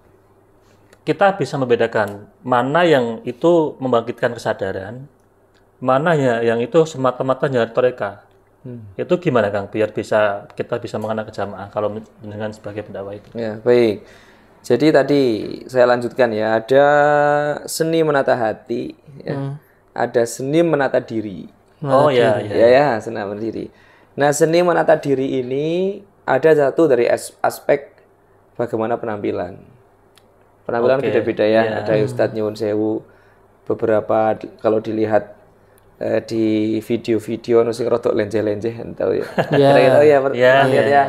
kita bisa membedakan mana yang itu membangkitkan kesadaran, mana yang itu semata-mata hanya retorika. Itu gimana Kang, biar kita bisa mengenal jamaah kalau dengan sebagai pendakwah itu? Baik. Jadi tadi saya lanjutkan ya, ada seni menata hati, ada seni menata diri. Seni menata diri. Nah, seni menata diri ini ada satu dari aspek bagaimana penampilan. Penampilan beda-beda ya. Ada Ustadz nyuwun sewu, beberapa kalau dilihat di video-video sing rodok lenje-lenje tahu ya.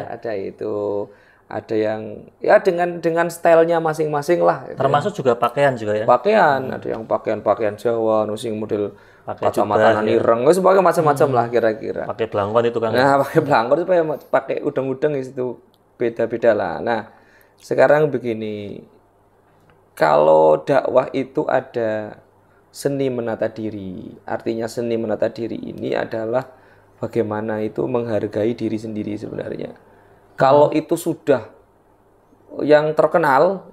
Ada itu. ada yang ya dengan stylenya masing-masing lah. Termasuk juga pakaian juga ya. Pakaian, ada yang pakaian Jawa, sing model Pakai kacamata ireng, sebagai macam-macam lah kira-kira. Pakai belangkon itu kan. Nah, pakai belangkon itu pakai udeng-udeng itu beda-beda lah. Nah, sekarang begini, kalau dakwah itu ada seni menata diri, artinya seni menata diri ini adalah bagaimana itu menghargai diri sendiri sebenarnya. Kalau itu sudah yang terkenal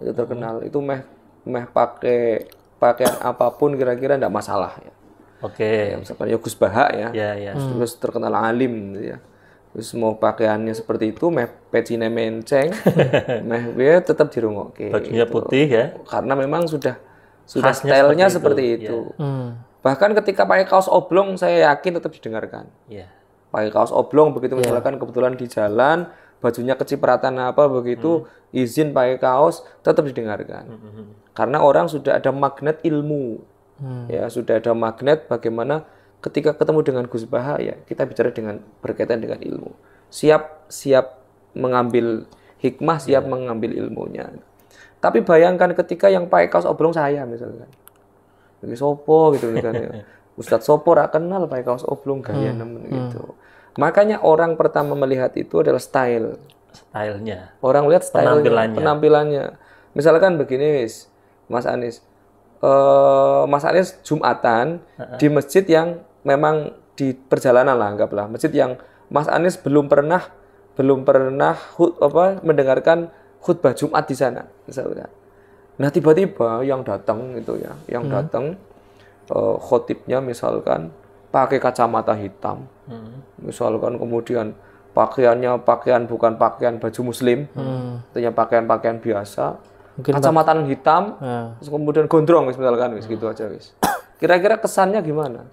itu meh pakai pakaian apapun kira-kira enggak masalah ya. Oke. Ya, misalkan ya Gus Baha ya. Ya. Terus terkenal alim gitu ya. Terus mau pakaiannya seperti itu meh pecine menceng, meh ya tetap dirungokke. Bajunya gitu. putih ya. Karena memang sudah Khasnya stylenya seperti itu. Ya. Bahkan ketika pakai kaos oblong saya yakin tetap didengarkan. Ya. Pakai kaos oblong begitu misalkan kebetulan di jalan bajunya kecipratan apa begitu izin pakai kaos tetap didengarkan. Karena orang sudah ada magnet ilmu. Ya, sudah ada magnet bagaimana ketika ketemu dengan Gus Baha ya kita bicara dengan berkaitan dengan ilmu. Siap mengambil hikmah, siap mengambil ilmunya. Tapi bayangkan ketika yang pakai kaos oblong saya misalkan. Ini sopo gitu kan ya. Ustadz sopo ra kenal pakai kaos oblong gaya nemen gitu. Makanya orang pertama melihat itu adalah stylenya. Orang lihat penampilannya. Misalkan begini wis, Mas Anies. Mas Anies Jumatan di masjid yang memang di perjalanan lah anggaplah. Masjid yang Mas Anies belum pernah mendengarkan khutbah Jumat di sana misalkan. Nah, tiba-tiba yang datang itu ya, khotibnya misalkan pakai kacamata hitam, misalkan kemudian pakaian bukan pakaian baju muslim, artinya pakaian biasa, mungkin kacamata hitam, terus kemudian gondrong misalkan, gitu aja wis. Kira-kira kesannya gimana?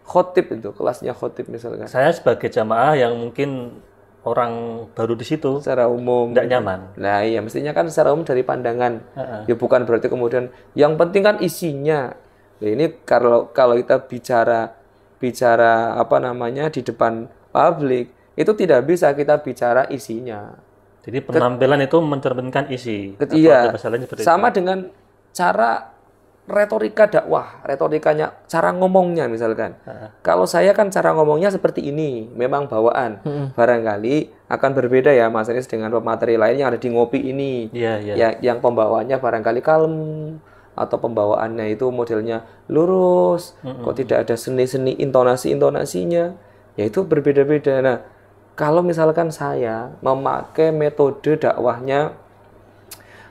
Khotib itu, kelasnya khotib misalkan. Saya sebagai jamaah yang mungkin orang baru di situ, secara umum tidak nyaman. Nah iya, mestinya kan secara umum dari pandangan, ya bukan berarti kemudian yang penting kan isinya. Nah, ini kalau kita bicara di depan publik itu tidak bisa kita bicara isinya. Jadi penampilan itu mencerminkan isi. Iya. Sama dengan cara retorika dakwah, retorikanya, cara ngomongnya misalkan. Kalau saya kan cara ngomongnya seperti ini, memang bawaan. Barangkali akan berbeda ya Mas Anies dengan pemateri lain yang ada di ngopi ini. Yang pembawaannya barangkali kalem. Atau pembawaannya itu modelnya lurus, kok tidak ada seni-seni intonasinya, ya itu berbeda-beda. Nah, kalau misalkan saya memakai metode dakwahnya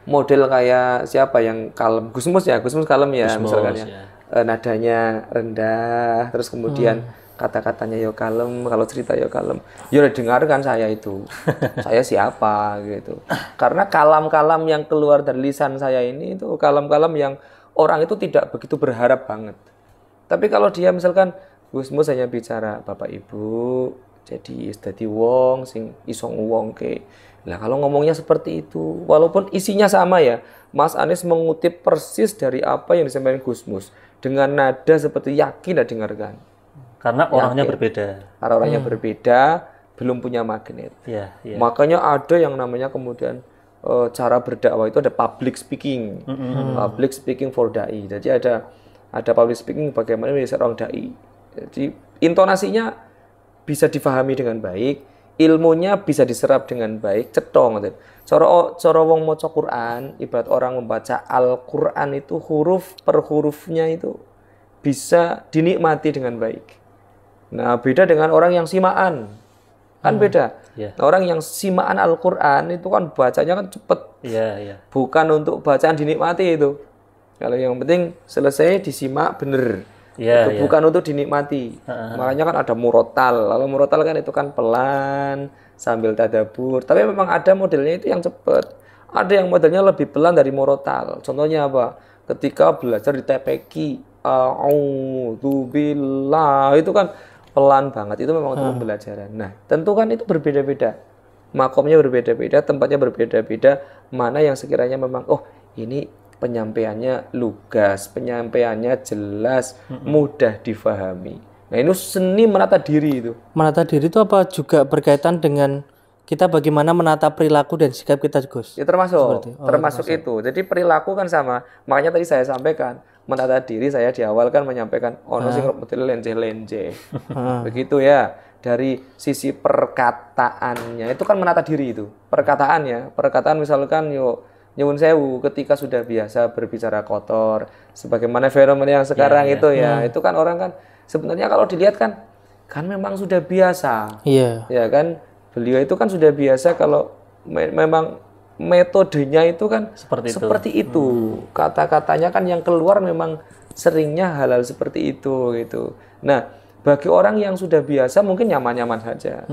model kayak siapa yang kalem, Gusmus kalem ya, misalkan ya. Nadanya rendah, terus kemudian kata-katanya yo kalem, kalau cerita yo kalem. Ya dengarkan saya itu. Saya siapa gitu. Karena kalam-kalam yang keluar dari lisan saya ini itu kalam-kalam yang orang itu tidak begitu berharap banget. Tapi kalau dia misalkan Gusmus hanya bicara Bapak Ibu, jadi wong sing iso ngwongke. Lah kalau ngomongnya seperti itu, walaupun isinya sama ya, Mas Anies mengutip persis dari apa yang disampaikan Gusmus dengan nada seperti yakin dan dengarkan. Karena orangnya berbeda. Karena orangnya berbeda, belum punya magnet. Makanya ada yang namanya kemudian cara berdakwah itu ada public speaking. Public speaking for dai. Jadi ada public speaking bagaimana menjadi seorang dai. Jadi intonasinya bisa difahami dengan baik, ilmunya bisa diserap dengan baik, cetong. Cara wong maca Quran, ibarat orang membaca Al-Quran itu huruf per hurufnya itu bisa dinikmati dengan baik. Nah, beda dengan orang yang simaan. Kan beda. Nah, orang yang simaan Al-Quran itu kan bacanya kan cepet. Bukan untuk bacaan dinikmati itu. Kalau yang penting selesai disimak bener. Itu bukan untuk dinikmati. Makanya kan ada murotal. Kalau murotal kan itu kan pelan sambil tadabbur. Tapi memang ada modelnya itu yang cepet. Ada yang modelnya lebih pelan dari murotal. Contohnya apa? Ketika belajar di TPQ, a'udzubillah, itu kan pelan banget, itu memang untuk pembelajaran. Nah, tentu kan itu berbeda-beda. Makomnya berbeda-beda, tempatnya berbeda-beda, mana yang sekiranya memang, oh ini penyampaiannya lugas, penyampaiannya jelas, mudah difahami. Nah, ini seni menata diri itu. Menata diri itu apa juga berkaitan dengan kita bagaimana menata perilaku dan sikap kita, Gus. Ya termasuk itu. Jadi perilaku kan sama. Makanya tadi saya sampaikan, menata diri saya di awal kan menyampaikan ono sing model lenje-lenje. Begitu ya. Dari sisi perkataannya itu kan menata diri itu. Perkataan misalkan nyuwun sewu ketika sudah biasa berbicara kotor, sebagaimana fenomena yang sekarang itu ya. Itu kan orang kan sebenarnya kalau dilihat kan memang sudah biasa. Iya. Ya kan? Beliau itu kan sudah biasa kalau memang metodenya itu kan seperti itu. Kata-katanya kan yang keluar memang seringnya hal-hal seperti itu gitu. Nah, bagi orang yang sudah biasa mungkin nyaman-nyaman saja.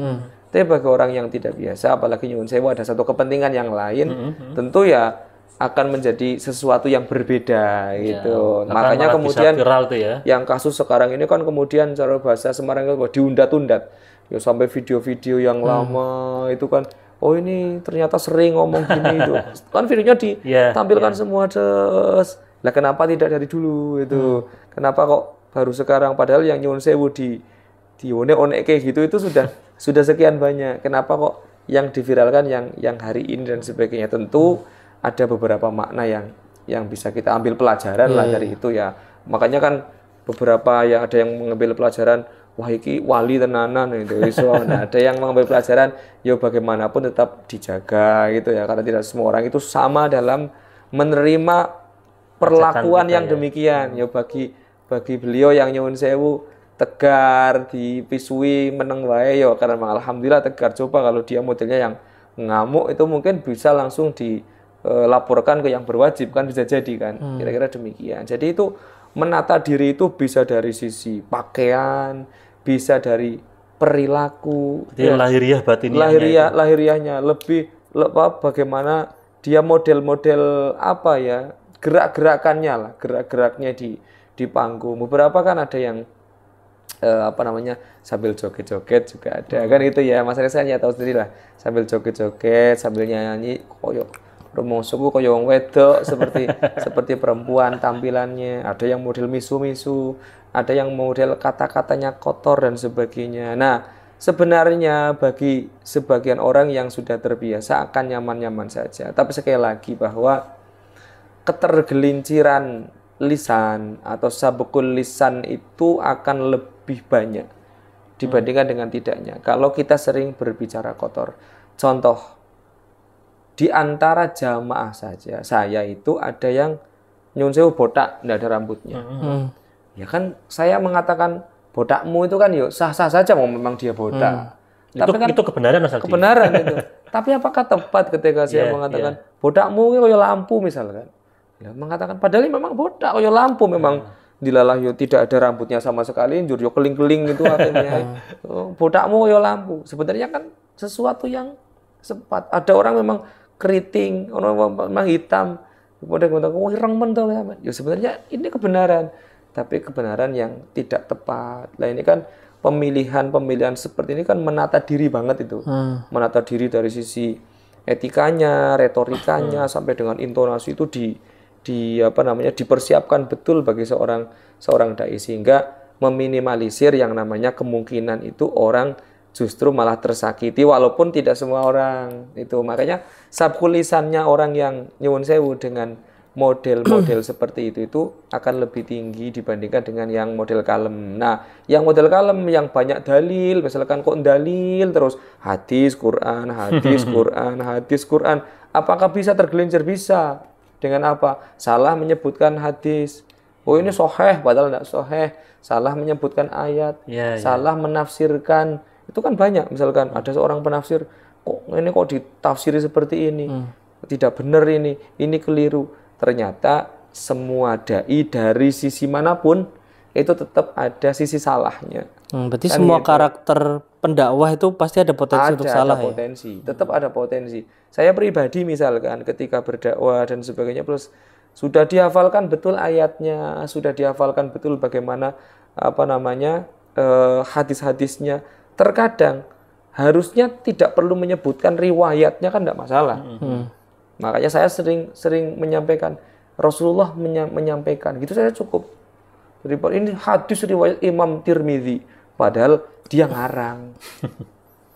Tapi bagi orang yang tidak biasa, apalagi nyuwun sewu ada satu kepentingan yang lain, tentu ya akan menjadi sesuatu yang berbeda gitu. Makanya kemudian viral tuh ya. Yang kasus sekarang ini kan kemudian cara bahasa Semarang itu diundat-undat. Ya sampai video-video yang lama itu kan, oh ini ternyata sering ngomong gini itu. Kan videonya ditampilkan semua terus. Lah kenapa tidak dari dulu itu? Kenapa kok baru sekarang, padahal yang nyuwun sewu di one-one kayak gitu itu sudah sekian banyak. Kenapa kok yang diviralkan yang hari ini dan sebagainya? Tentu ada beberapa makna yang bisa kita ambil pelajaran lah dari itu ya. Makanya kan beberapa yang ada yang mengambil pelajaran, wah iki wali tenanan itu. Nah, ada yang mengambil pelajaran, ya bagaimanapun tetap dijaga gitu ya, karena tidak semua orang itu sama dalam menerima perlakuan yang demikian. Ya bagi beliau yang nyuwun sewu tegar, dipisui meneng wae ya karena memang alhamdulillah tegar. Coba kalau dia modelnya yang ngamuk itu mungkin bisa langsung dilaporkan ke yang berwajib kan, bisa jadi kan. Kira-kira demikian. Jadi itu menata diri itu bisa dari sisi pakaian, bisa dari perilaku. Jadi lahiriah batiniahnya. Lahiriahnya lebih bagaimana dia model-model apa ya, gerak-gerakannya lah, gerak-geraknya di panggung. Beberapa kan ada yang sambil joget-joget juga ada kan itu ya. Mas Reza tahu sendiri lah, sambil joget-joget, sambil nyanyi koyo rumongsoku koyo wong wedok seperti perempuan tampilannya. Ada yang model misu-misu, ada yang model kata-katanya kotor dan sebagainya. Nah, sebenarnya bagi sebagian orang yang sudah terbiasa akan nyaman-nyaman saja. Tapi sekali lagi bahwa ketergelinciran lisan atau sabukul lisan itu akan lebih banyak dibandingkan dengan tidaknya. Kalau kita sering berbicara kotor. Contoh, di antara jamaah saja, saya itu ada yang nyuwun sewu botak, enggak ada rambutnya. Ya kan saya mengatakan botakmu itu kan yuk sah-sah saja mau memang dia botak. Tapi kan itu kebenaran Mas Aldi. Kebenaran itu. Tapi apakah tepat ketika saya mengatakan botakmu kayak lampu misalkan? Ya mengatakan padahal memang botak kayak lampu memang dilalah yo tidak ada rambutnya sama sekali, njur yo keling-keling gitu akhirnya. Botakmu kayak lampu. Sebenarnya kan sesuatu yang sempat. Ada orang memang keriting, orang memang hitam. Kemudian wah ireng men to. Ya sebenarnya ini kebenaran, tapi kebenaran yang tidak tepat. Lah ini kan pemilihan seperti ini kan menata diri banget itu. Menata diri dari sisi etikanya, retorikanya sampai dengan intonasi itu dipersiapkan betul bagi seorang dai sehingga meminimalisir yang namanya kemungkinan itu orang justru malah tersakiti walaupun tidak semua orang itu. Makanya sabkul lisannya orang yang nyuwun sewu dengan model-model seperti itu akan lebih tinggi dibandingkan dengan yang model kalem. Nah, yang model kalem yang banyak dalil, misalkan kok dalil terus hadis Quran, hadis Quran, apakah bisa tergelincir? Bisa. Dengan apa? Salah menyebutkan hadis. Oh ini sahih padahal tidak sahih. Salah menyebutkan ayat, salah menafsirkan. Itu kan banyak. Misalkan ada seorang penafsir, kok ditafsiri seperti ini, tidak benar ini keliru. Ternyata semua dai dari sisi manapun itu tetap ada sisi salahnya. Berarti kan semua gitu. Karakter pendakwah itu pasti ada potensi untuk salah. Ada potensi, tetap ada potensi. Saya pribadi misalkan ketika berdakwah dan sebagainya, plus sudah dihafalkan betul ayatnya, sudah dihafalkan betul bagaimana hadis-hadisnya. Terkadang harusnya tidak perlu menyebutkan riwayatnya kan tidak masalah. Makanya saya sering menyampaikan, Rasulullah menyampaikan, gitu saya cukup. Ini hadis riwayat Imam Tirmidzi, padahal dia ngarang.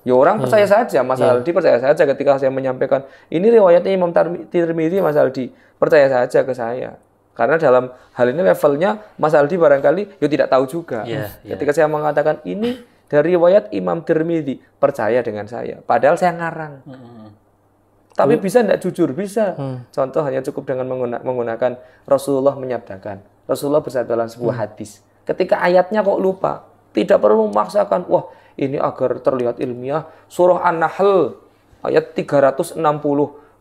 Ya orang percaya saja, Mas Aldi percaya saja ketika saya menyampaikan ini riwayatnya Imam Tirmidzi, Mas Aldi percaya saja ke saya. Karena dalam hal ini levelnya Mas Aldi barangkali tidak tahu juga. Ketika saya mengatakan ini dari riwayat Imam Tirmidzi, percaya dengan saya. Padahal saya ngarang. Tapi bisa tidak jujur? Bisa. Contoh hanya cukup dengan menggunakan Rasulullah menyabdakan. Rasulullah bersabda dalam sebuah hadis. Ketika ayatnya kok lupa, tidak perlu memaksakan. Wah, ini agar terlihat ilmiah. Surah An-Nahl ayat 360.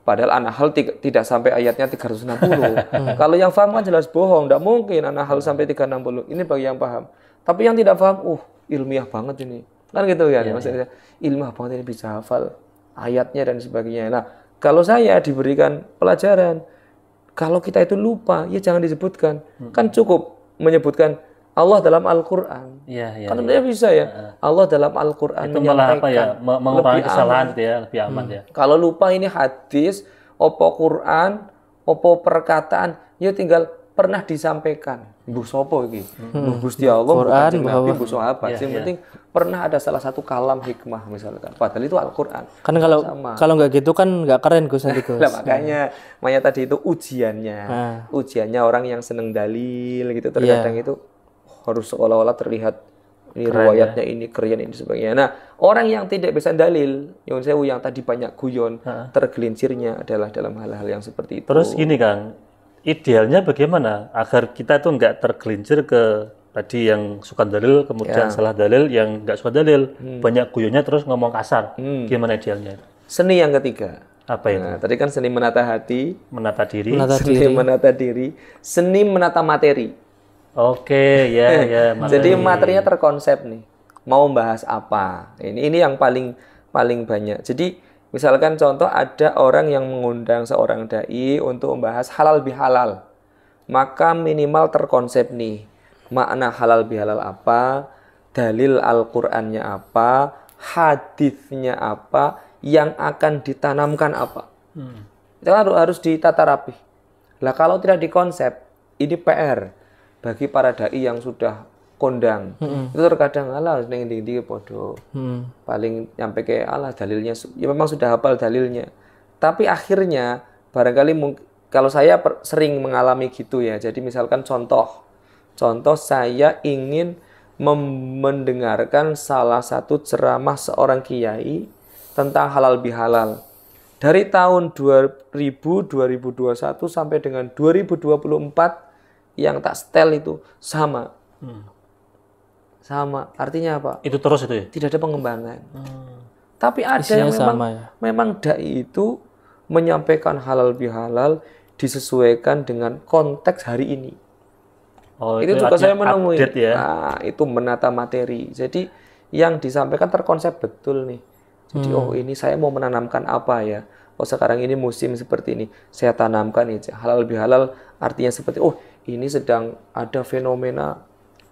Padahal An-Nahl tidak sampai ayatnya 360. Kalau yang paham kan jelas bohong. Tidak mungkin An-Nahl sampai 360. Ini bagi yang paham. Tapi yang tidak paham, ilmiah banget ini. Kan gitu kan? Maksudnya ilmiah banget ini bisa hafal ayatnya dan sebagainya. Nah, kalau saya diberikan pelajaran, kalau kita itu lupa, ya jangan disebutkan. Kan cukup menyebutkan Allah dalam Al-Quran. Kan tentunya bisa ya. Allah dalam Al-Quran itu malah apa ya? Mengurangi kesalahan aman. Ya, lebih aman ya. Kalau lupa ini hadis, opo Quran, opo perkataan, ya tinggal pernah disampaikan. Bu sopo iki? Bu Gusti Allah, Quran, bukan Nabi, bu sahabat. Yang penting pernah ada salah satu kalam hikmah misalkan. Padahal itu Al-Quran. Kan kalau nggak gitu kan nggak keren Gus nanti Gus. Makanya tadi itu ujiannya. Ujiannya orang yang seneng dalil gitu. Terkadang itu harus seolah-olah terlihat ini riwayatnya ini keren ini sebagainya. Nah, orang yang tidak bisa dalil, yang tadi banyak guyon, tergelincirnya adalah dalam hal-hal yang seperti itu. Terus gini Kang, idealnya bagaimana agar kita tuh nggak tergelincir ke tadi yang suka dalil, kemudian salah dalil, yang nggak suka dalil, banyak guyonnya terus ngomong kasar. Gimana idealnya? Seni yang ketiga. Apa itu? Nah, tadi kan seni menata hati, menata diri, menata diri, seni menata materi. Oke, ya. Jadi materinya terkonsep nih. Mau bahas apa? Ini yang paling banyak. Jadi misalkan contoh ada orang yang mengundang seorang dai untuk membahas halal bihalal. Maka minimal terkonsep nih. Makna halal bihalal apa? Dalil Al-Qur'annya apa? Hadisnya apa? Yang akan ditanamkan apa? Itu harus ditata rapi. Lah kalau tidak dikonsep, ini PR bagi para dai yang sudah kondang. Itu terkadang ning ndi podo. Paling nyampe ke dalilnya ya memang sudah hafal dalilnya. Tapi akhirnya barangkali kalau saya sering mengalami gitu ya. Jadi misalkan contoh saya ingin mendengarkan salah satu ceramah seorang kiai tentang halal bihalal. Dari tahun 2021 sampai dengan 2024 yang tak setel itu sama. Sama. Artinya apa? Itu terus itu ya? Tidak ada pengembangan. Tapi ada yang memang dai itu menyampaikan halal bihalal disesuaikan dengan konteks hari ini. Itu juga saya menemui. Nah, itu menata materi. Jadi yang disampaikan terkonsep betul nih. Jadi ini saya mau menanamkan apa ya? Sekarang ini musim seperti ini. Saya tanamkan aja. Halal bihalal artinya seperti ini sedang ada fenomena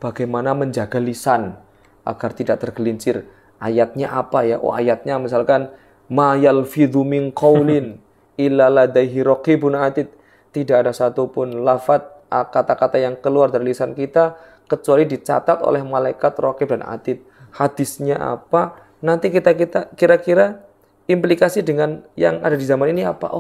bagaimana menjaga lisan agar tidak tergelincir. Ayatnya apa ya? Ayatnya misalkan ma yalfidhu min qaulin illa ladaihi raqibun atid. Tidak ada satupun lafaz kata-kata yang keluar dari lisan kita kecuali dicatat oleh malaikat raqib dan atid. Hadisnya apa? Nanti kita kira-kira implikasi dengan yang ada di zaman ini apa?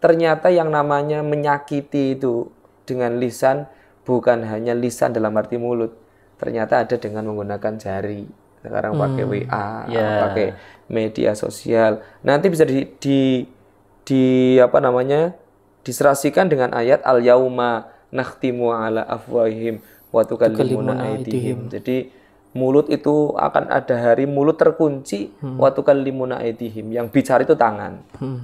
Ternyata yang namanya menyakiti itu dengan lisan bukan hanya lisan dalam arti mulut. Ternyata ada dengan menggunakan jari. Sekarang pakai WA, pakai media sosial. Nanti bisa diserasikan dengan ayat al-yauma nakhtimu ala afwahihim wa tukallimuna aydihim. Jadi mulut itu akan ada hari mulut terkunci wa tukallimuna aydihim. Yang bicara itu tangan.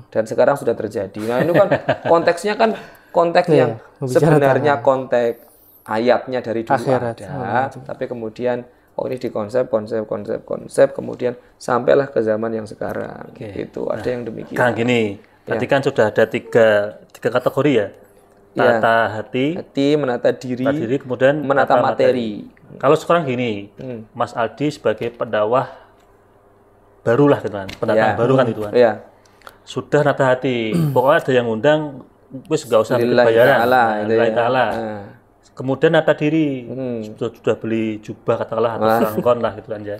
Dan sekarang sudah terjadi. Nah, ini kan konteksnya kan konteks yang sebenarnya konteks ayatnya dari dulu akhirat, ada, tapi kemudian ini dikonsep, kemudian sampailah ke zaman yang sekarang. Gitu. Ada yang demikian. Kang gini, berarti kan sudah ada tiga kategori ya. Tata hati, menata diri, kemudian menata materi. Kalau sekarang gini, Mas Aldi sebagai pendakwah barulah gitu kan, pendatang baru kan itu kan. Sudah nata hati, pokoknya ada yang undang, wis gak usah bikin bayaran. Lillahi ta'ala. Kemudian nata diri, sudah beli jubah katakanlah atau serangkon lah gitu kan ya.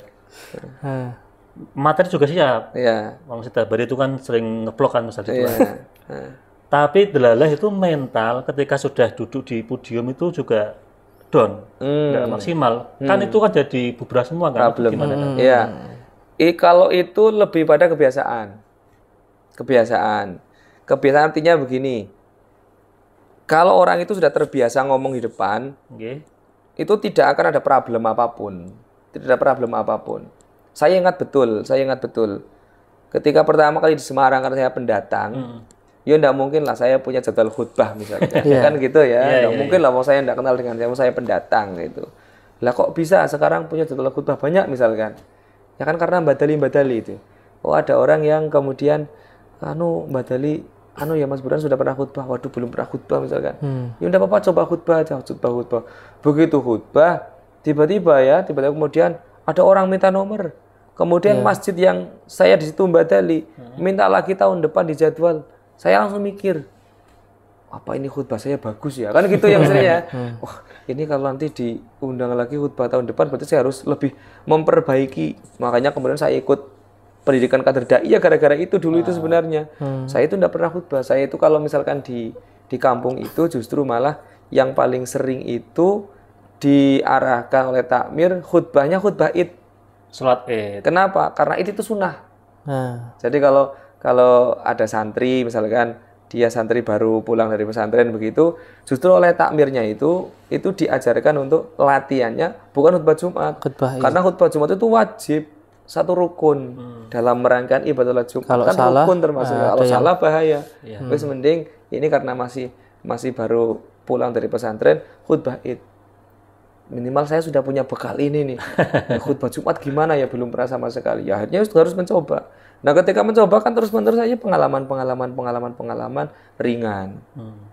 materi juga siap. Iya. Bang Sidabari itu kan sering ngeblok kan misalnya itu. Iya. Nah. Tapi delalah itu mental ketika sudah duduk di podium itu juga down, nggak maksimal. Kan itu kan jadi bubrah semua kan. Itu gimana kan? Iya. Kalau itu lebih pada kebiasaan. Kebiasaan artinya begini. Kalau orang itu sudah terbiasa ngomong di depan, itu tidak akan ada problem apapun. Tidak ada problem apapun. Saya ingat betul. Ketika pertama kali di Semarang karena saya pendatang, ya enggak mungkin lah saya punya jadwal khutbah misalnya. Kan gitu ya. Enggak mungkin lah mau saya enggak kenal dengan saya pendatang gitu. Lah kok bisa sekarang punya jadwal khutbah banyak misalkan. Ya kan karena badali itu. Oh ada orang yang kemudian badali ya Mas Burhan sudah pernah khutbah. Waduh belum pernah khutbah misalkan. Ya enggak apa-apa coba khutbah aja, khutbah. Begitu khutbah tiba-tiba kemudian ada orang minta nomor. Kemudian masjid yang saya di situ badali minta lagi tahun depan di jadwal. Saya langsung mikir, apa ini khutbah saya bagus ya? Kan gitu yang saya. Wah, ini kalau nanti diundang lagi khutbah tahun depan, berarti saya harus lebih memperbaiki. Makanya kemudian saya ikut pendidikan kader dai ya gara-gara itu dulu itu sebenarnya. Saya itu enggak pernah khutbah. Saya itu kalau misalkan di kampung itu justru malah yang paling sering itu diarahkan oleh takmir khutbahnya khutbah Id. Salat Id. Kenapa? Karena Id itu sunnah. Jadi kalau ada santri misalkan dia santri baru pulang dari pesantren begitu, justru oleh takmirnya itu diajarkan untuk latihannya bukan khutbah Jumat. Karena khutbah Jumat itu wajib satu rukun dalam merangkaian ibadah Jumat. Kalau kan salah, rukun termasuk kalau salah bahaya. Wis mending ini karena masih baru pulang dari pesantren khutbah Id. Minimal saya sudah punya bekal ini nih. Khutbah Jumat gimana ya belum pernah sama sekali. Ya akhirnya harus mencoba. Nah, ketika mencoba kan terus-menerus saja pengalaman ringan.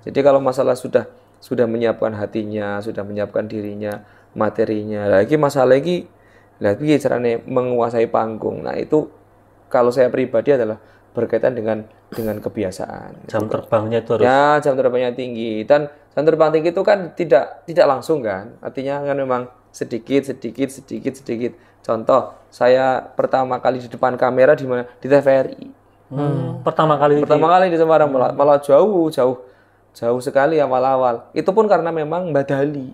Jadi kalau masalah sudah menyiapkan hatinya, sudah menyiapkan dirinya, materinya, lagi masalah lagi caranya menguasai panggung. Nah, itu kalau saya pribadi adalah berkaitan dengan kebiasaan. Jam terbangnya itu harus. Ya, jam terbangnya tinggi. Dan jam terbang tinggi itu kan tidak langsung kan. Artinya kan memang sedikit. Contoh, saya pertama kali di depan kamera di mana? Di TVRI. Pertama kali di Semarang, malah jauh sekali awal-awal. Itu pun karena memang badali.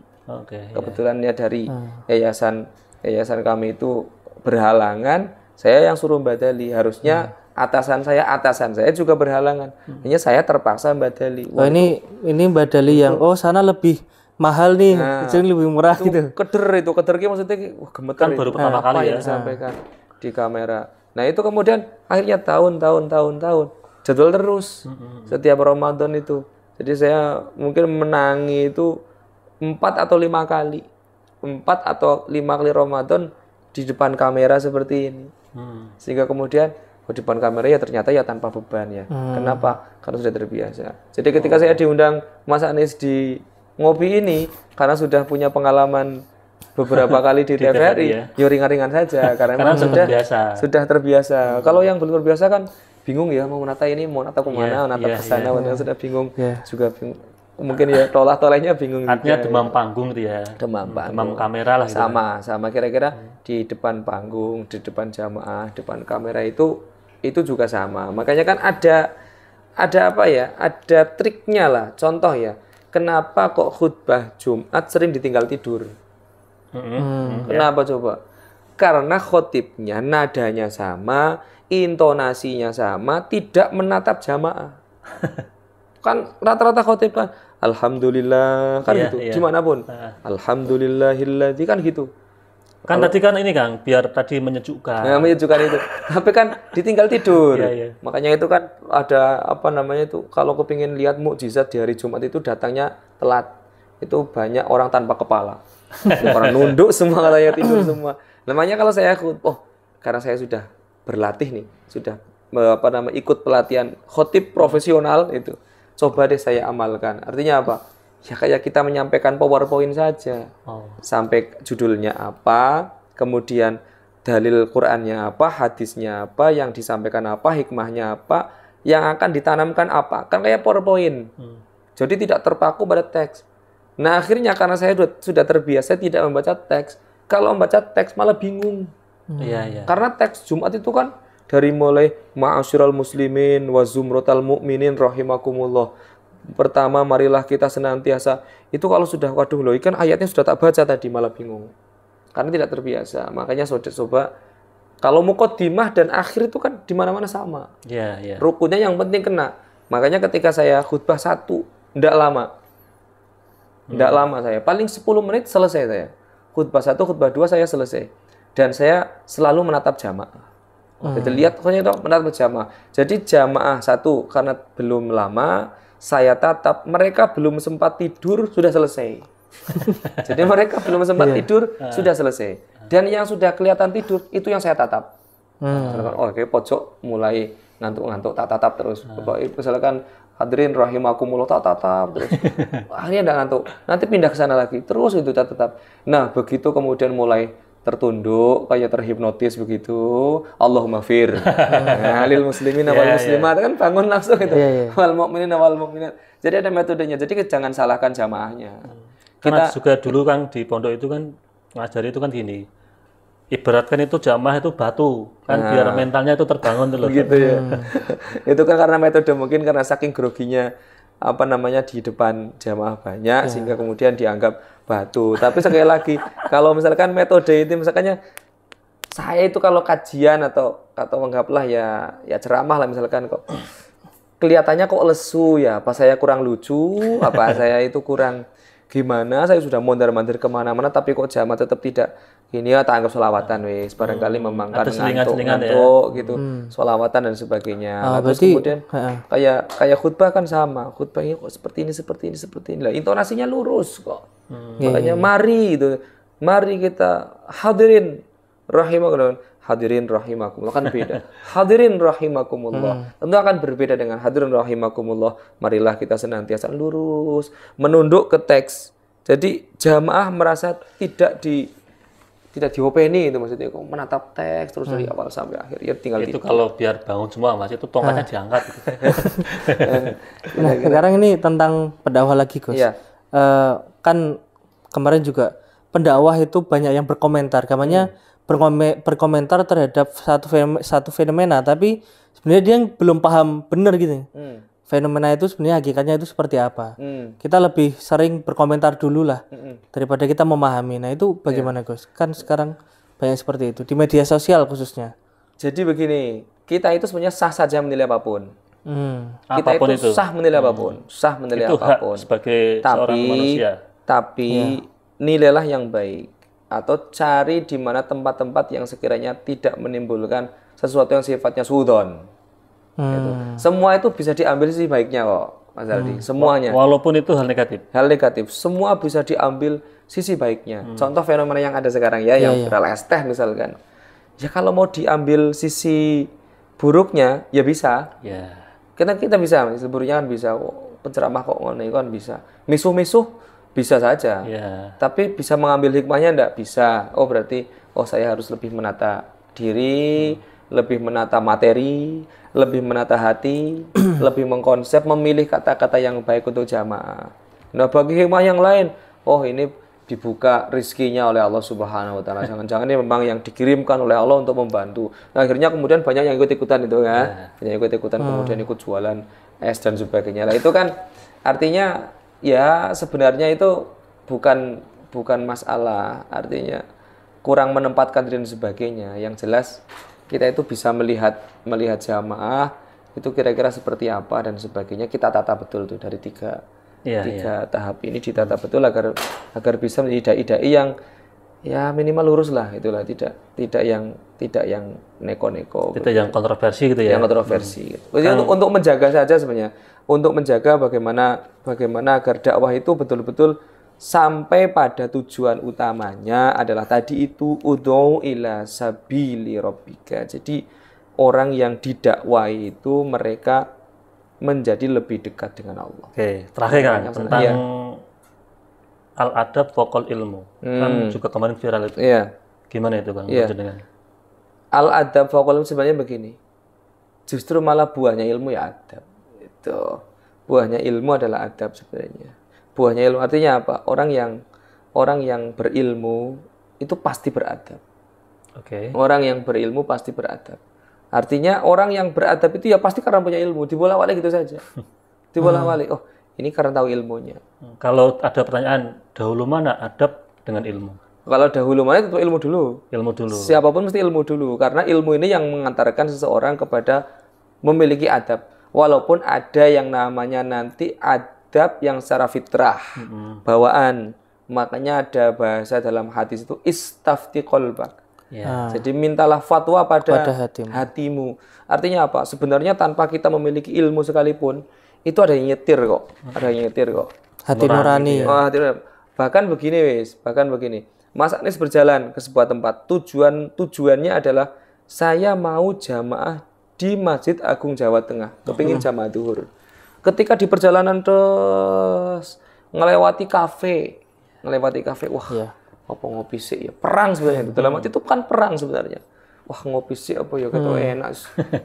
Kebetulan ya dari yayasan kami itu berhalangan, saya yang suruh badali. Harusnya atasan saya juga berhalangan. Hanya saya terpaksa badali. Oh, ini badali yang sana lebih mahal nih, jadi lebih murah gitu. Keder maksudnya gemeter kan baru pertama kali ya disampaikan di kamera. Nah, itu kemudian akhirnya tahun jadwal terus setiap Ramadan itu. Jadi saya mungkin menangi itu 4 atau 5 kali Ramadan di depan kamera seperti ini. Sehingga kemudian di depan kamera ya ternyata ya tanpa beban ya. Kenapa? Karena sudah terbiasa. Jadi ketika saya diundang Mas Anies di ngopi ini, karena sudah punya pengalaman beberapa kali di TVRI, ya ringan-ringan saja karena memang sudah terbiasa. Kalau yang belum terbiasa kan bingung ya, mau menata ini, mau menata kemana, menata ke sana, sudah bingung, juga bingung. Mungkin ya toleh-tolehnya bingung. Artinya demam panggung itu ya. Demam kamera lah. Sama kira-kira di depan panggung, di depan jamaah, depan kamera itu juga sama. Makanya kan ada apa ya? Ada triknya lah. Contoh ya, kenapa kok khutbah Jumat sering ditinggal tidur? Kenapa coba? Karena khotibnya nadanya sama, intonasinya sama, tidak menatap jamaah. Kan rata-rata khotib kan alhamdulillah kan gitu. Gimana pun. Alhamdulillahilladzi kan gitu. Kan tadi kan ini Kang, biar tadi menyejukkan. Nah, menyejukkan itu. Tapi kan ditinggal tidur. Makanya itu kan ada apa namanya itu, kalau kepingin lihat mukjizat di hari Jumat itu datangnya telat. Itu banyak orang tanpa kepala. Orang nunduk semua, katanya tidur semua. Namanya kalau saya karena saya sudah berlatih nih, sudah ikut pelatihan khotib profesional itu. Coba deh saya amalkan. Artinya apa? Ya kayak kita menyampaikan PowerPoint saja. Sampai judulnya apa, kemudian dalil Qur'annya apa, hadisnya apa, yang disampaikan apa, hikmahnya apa, yang akan ditanamkan apa. Kan kayak PowerPoint. Jadi tidak terpaku pada teks. Nah, akhirnya karena saya sudah terbiasa tidak membaca teks. Kalau membaca teks malah bingung. Karena teks Jumat itu kan dari mulai ma'asyiral muslimin wa zumratal mu'minin rahimakumullah. Pertama, marilah kita senantiasa. Itu kalau sudah, waduh loh, kan ayatnya sudah tak baca tadi, malah bingung. Karena tidak terbiasa. Makanya coba kalau muqaddimah dan akhir itu kan di mana-mana sama. Rukunnya yang penting kena. Makanya ketika saya khutbah 1, enggak lama. Enggak lama saya. Paling 10 menit selesai saya. Khutbah 1, khutbah 2 saya selesai. Dan saya selalu menatap jamaah. Jadi lihat menatap jamaah. Jadi jamaah 1 karena belum lama saya tatap, mereka belum sempat tidur sudah selesai. Jadi mereka belum sempat tidur sudah selesai. Dan yang sudah kelihatan tidur itu yang saya tatap. Oke, pojok mulai ngantuk-ngantuk, tak tatap terus. Misalkan hadirin rahimakumullah, tak tatap terus. Akhirnya enggak ngantuk. Nanti pindah ke sana lagi, terus itu tak tatap. Nah, begitu kemudian mulai tertunduk, kayak terhipnotis begitu. Allahumma fir. Halil muslimin wal muslimat kan bangun langsung itu. Wal mukminin wal mukminat. Jadi ada metodenya. Jadi jangan salahkan jamaahnya. Karena juga dulu kan di pondok itu kan ngajari itu kan gini. Ibaratkan itu jamaah itu batu kan biar mentalnya itu terbangun tuh loh. Gitu ya. Itu kan karena metode mungkin karena saking groginya di depan jamaah banyak sehingga kemudian dianggap batu. Tapi sekali lagi kalau misalkan metode itu misalkannya saya itu kalau kajian atau anggaplah ya ceramah lah misalkan kok kelihatannya kok lesu ya, apa saya kurang lucu, apa saya itu kurang gimana, saya sudah mondar-mandir kemana-mana tapi kok jamaah tetap tidak gini ya, tak anggap sholawatan wis barangkali memangkan ngantuk gitu, sholawatan dan sebagainya. Terus kemudian kayak khutbah kan sama, khutbahnya kok seperti ini lah, intonasinya lurus kok. Makanya mari kita hadirin rahimakumullah kan beda. Hadirin rahimakumullah tentu akan berbeda dengan hadirin rahimakumullah. Marilah kita senantiasa lurus, menunduk ke teks. Jadi jamaah merasa tidak diopeni itu, maksudnya kok menatap teks terus dari awal sampai akhir ya tinggal itu tidur. Kalau biar bangun semua Mas itu tongkatnya diangkat gitu. Nah, sekarang ini tentang pendakwah lagi Gus. Kan kemarin juga pendakwah itu banyak yang berkomentar, kamarnya berkomentar terhadap satu fenomena, tapi sebenarnya dia belum paham benar gitu. Fenomena itu sebenarnya hakikatnya itu seperti apa. Kita lebih sering berkomentar dulu lah daripada kita memahami. Nah itu bagaimana Gus? Kan sekarang banyak seperti itu di media sosial khususnya. Jadi begini, kita itu sebenarnya sah saja menilai apapun. Kita apapun itu sah menilai apapun, sah menilai itu apapun. Sebagai seorang manusia. Tapi nilailah yang baik atau cari di mana tempat-tempat yang sekiranya tidak menimbulkan sesuatu yang sifatnya suudzon. Semua itu bisa diambil sisi baiknya kok, Mas Aldi. Semuanya. Walaupun itu hal negatif. Hal negatif, semua bisa diambil sisi baiknya. Contoh fenomena yang ada sekarang yang viral teh misalkan. Ya kalau mau diambil sisi buruknya, ya bisa. Kita bisa, sisi buruknya kan bisa. Penceramah kok ngono kan bisa. Misuh-misuh bisa saja. Tapi bisa mengambil hikmahnya enggak? Bisa. Oh berarti saya harus lebih menata diri, lebih menata materi, lebih menata hati, lebih mengkonsep, memilih kata-kata yang baik untuk jamaah. Nah, bagi hikmah yang lain, ini dibuka rizkinya oleh Allah Subhanahu wa taala. Jangan-jangan ini memang yang dikirimkan oleh Allah untuk membantu. Nah, akhirnya kemudian banyak yang ikut-ikutan itu kan. Banyak ikut-ikutan kemudian ikut jualan es dan sebagainya. Lah itu kan artinya ya sebenarnya itu bukan masalah, artinya kurang menempatkan diri dan sebagainya. Yang jelas kita itu bisa melihat jamaah itu kira-kira seperti apa dan sebagainya, kita tata betul tuh dari tiga tahap ini ditata betul agar bisa menjadi dai yang ya minimal lurus lah, itulah tidak yang neko-neko, tidak yang kontroversi gitu ya. Yang kontroversi. Untuk menjaga saja sebenarnya, untuk menjaga bagaimana agar dakwah itu betul-betul sampai pada tujuan utamanya adalah tadi itu ud'u ila sabili rabbika. Jadi orang yang didakwai itu mereka menjadi lebih dekat dengan Allah. Oke, terakhir kan tentang al-adab faqal ilmu. Kan juga kemarin viral itu. Gimana itu Bang? Al-adab faqal ilmu sebenarnya begini. Justru malah buahnya ilmu ya adab. Itu. Buahnya ilmu adalah adab sebenarnya. Buahnya ilmu artinya apa? Orang yang berilmu itu pasti beradab. Orang yang berilmu pasti beradab. Artinya orang yang beradab itu ya pasti karena punya ilmu. Dibolak-balik gitu saja. Dibolak-balik. Oh, ini karena tahu ilmunya. Kalau ada pertanyaan, dahulu mana adab dengan ilmu? Kalau dahulu mana itu ilmu dulu. Ilmu dulu. Siapapun mesti ilmu dulu. Karena ilmu ini yang mengantarkan seseorang kepada memiliki adab. Walaupun ada yang namanya nanti adab yang secara fitrah. Bawaan. Makanya ada bahasa dalam hadis itu istafti qalbak. Jadi mintalah fatwa pada hatimu. Artinya apa? Sebenarnya tanpa kita memiliki ilmu sekalipun, itu ada yang nyetir kok. Ada yang nyetir kok. Hati nurani. Oh, hati nurani. Bahkan begini. Mas Anies berjalan ke sebuah tempat. Tujuannya adalah saya mau jamaah di Masjid Agung Jawa Tengah. Kepingin jamaah zuhur. Ketika di perjalanan terus ngelewati kafe, wah, apa ngopi sih ya? Perang sebenarnya itu. Dalam arti itu kan perang sebenarnya. Wah, ngopi sih apa ya? Ketok enak.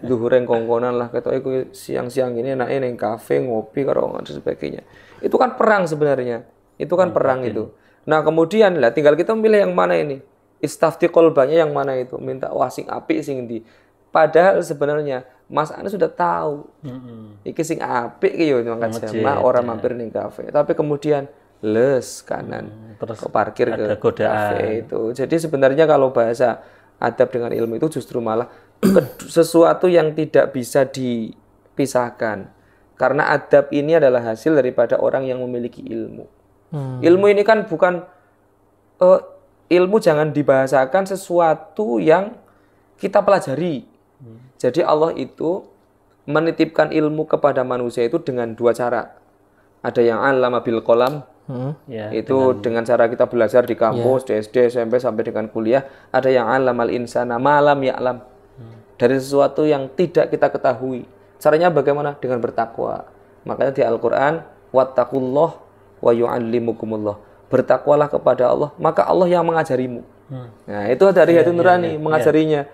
Zuhuren kongkonan lah. Ketok iku siang-siang ini enake ning kafe ngopi karo dan sebagainya. Itu kan perang sebenarnya. Itu kan perang itu. Nah, kemudian lah tinggal kita memilih yang mana ini. Istafti qalbanya yang mana itu. Minta wah sing apik sing ndi. Padahal sebenarnya Mas Anies sudah tahu. Iki sing apik iki yo mangkat jamaah orang mampir ning kafe. Tapi kemudian les kanan terus ke parkir ke kafe itu. Jadi sebenarnya kalau bahasa adab dengan ilmu itu justru malah sesuatu yang tidak bisa dipisahkan. Karena adab ini adalah hasil daripada orang yang memiliki ilmu. Ilmu ini kan bukan ilmu jangan dibahasakan sesuatu yang kita pelajari. Jadi Allah itu menitipkan ilmu kepada manusia itu dengan dua cara. Ada yang allama bil qalam, itu dengan cara kita belajar di kampus, di SD, SMP sampai dengan kuliah. Ada yang allamal insana ma lam ya'lam, dari sesuatu yang tidak kita ketahui. Caranya bagaimana? Dengan bertakwa. Makanya di Al-Qur'an wattaqullah wa yu'allimukumullah. Bertakwalah kepada Allah, maka Allah yang mengajarimu. Nah, itu dari hati nurani mengajarinya.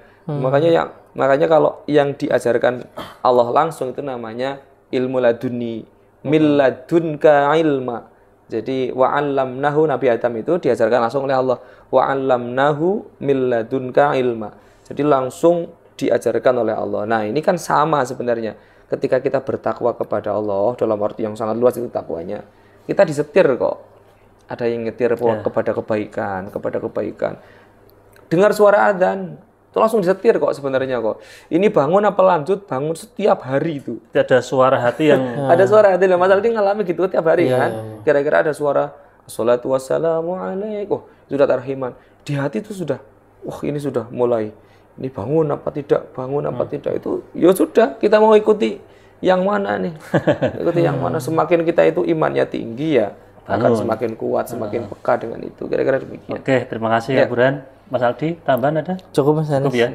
Makanya kalau yang diajarkan Allah langsung itu namanya ilmu laduni, milladunka ilma. Jadi wa'allamnahu, Nabi Adam itu diajarkan langsung oleh Allah. Wa'allamnahu milladunka ilma. Jadi langsung diajarkan oleh Allah. Nah, ini kan sama sebenarnya. Ketika kita bertakwa kepada Allah dalam arti yang sangat luas itu takwanya, kita disetir kok. Ada yang nyetir kepada kebaikan. Dengar suara adzan, itu langsung disetir kok sebenarnya kok. Ini bangun apa lanjut? Bangun setiap hari itu. Ada suara hati yang ada suara hati. Masalah dia ngalami gitu tiap hari kan. Kira-kira ada suara assalatu wassalamu alaik. Oh, sudah tarhiman. Di hati itu sudah, wah ini sudah mulai. Ini bangun apa tidak? Bangun apa tidak? Itu ya sudah, kita mau ikuti yang mana nih? Ikuti yang mana? Semakin kita itu imannya tinggi ya, akan semakin kuat, semakin peka dengan itu. Kira-kira demikian. Oke, terima kasih ya Buran. Mas Aldi, tambahan ada? Cukup Mas Anies. Cukup ya.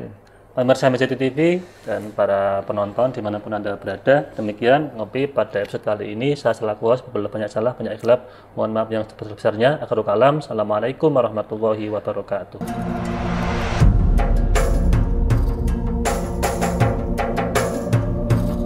Pemirsa MCT TV dan para penonton dimanapun Anda berada, demikian ngopi pada episode kali ini. Saya selaku host, banyak salah, banyak khilaf. Mohon maaf yang sebesar-besarnya. Akhirul kalam. Assalamualaikum warahmatullahi wabarakatuh.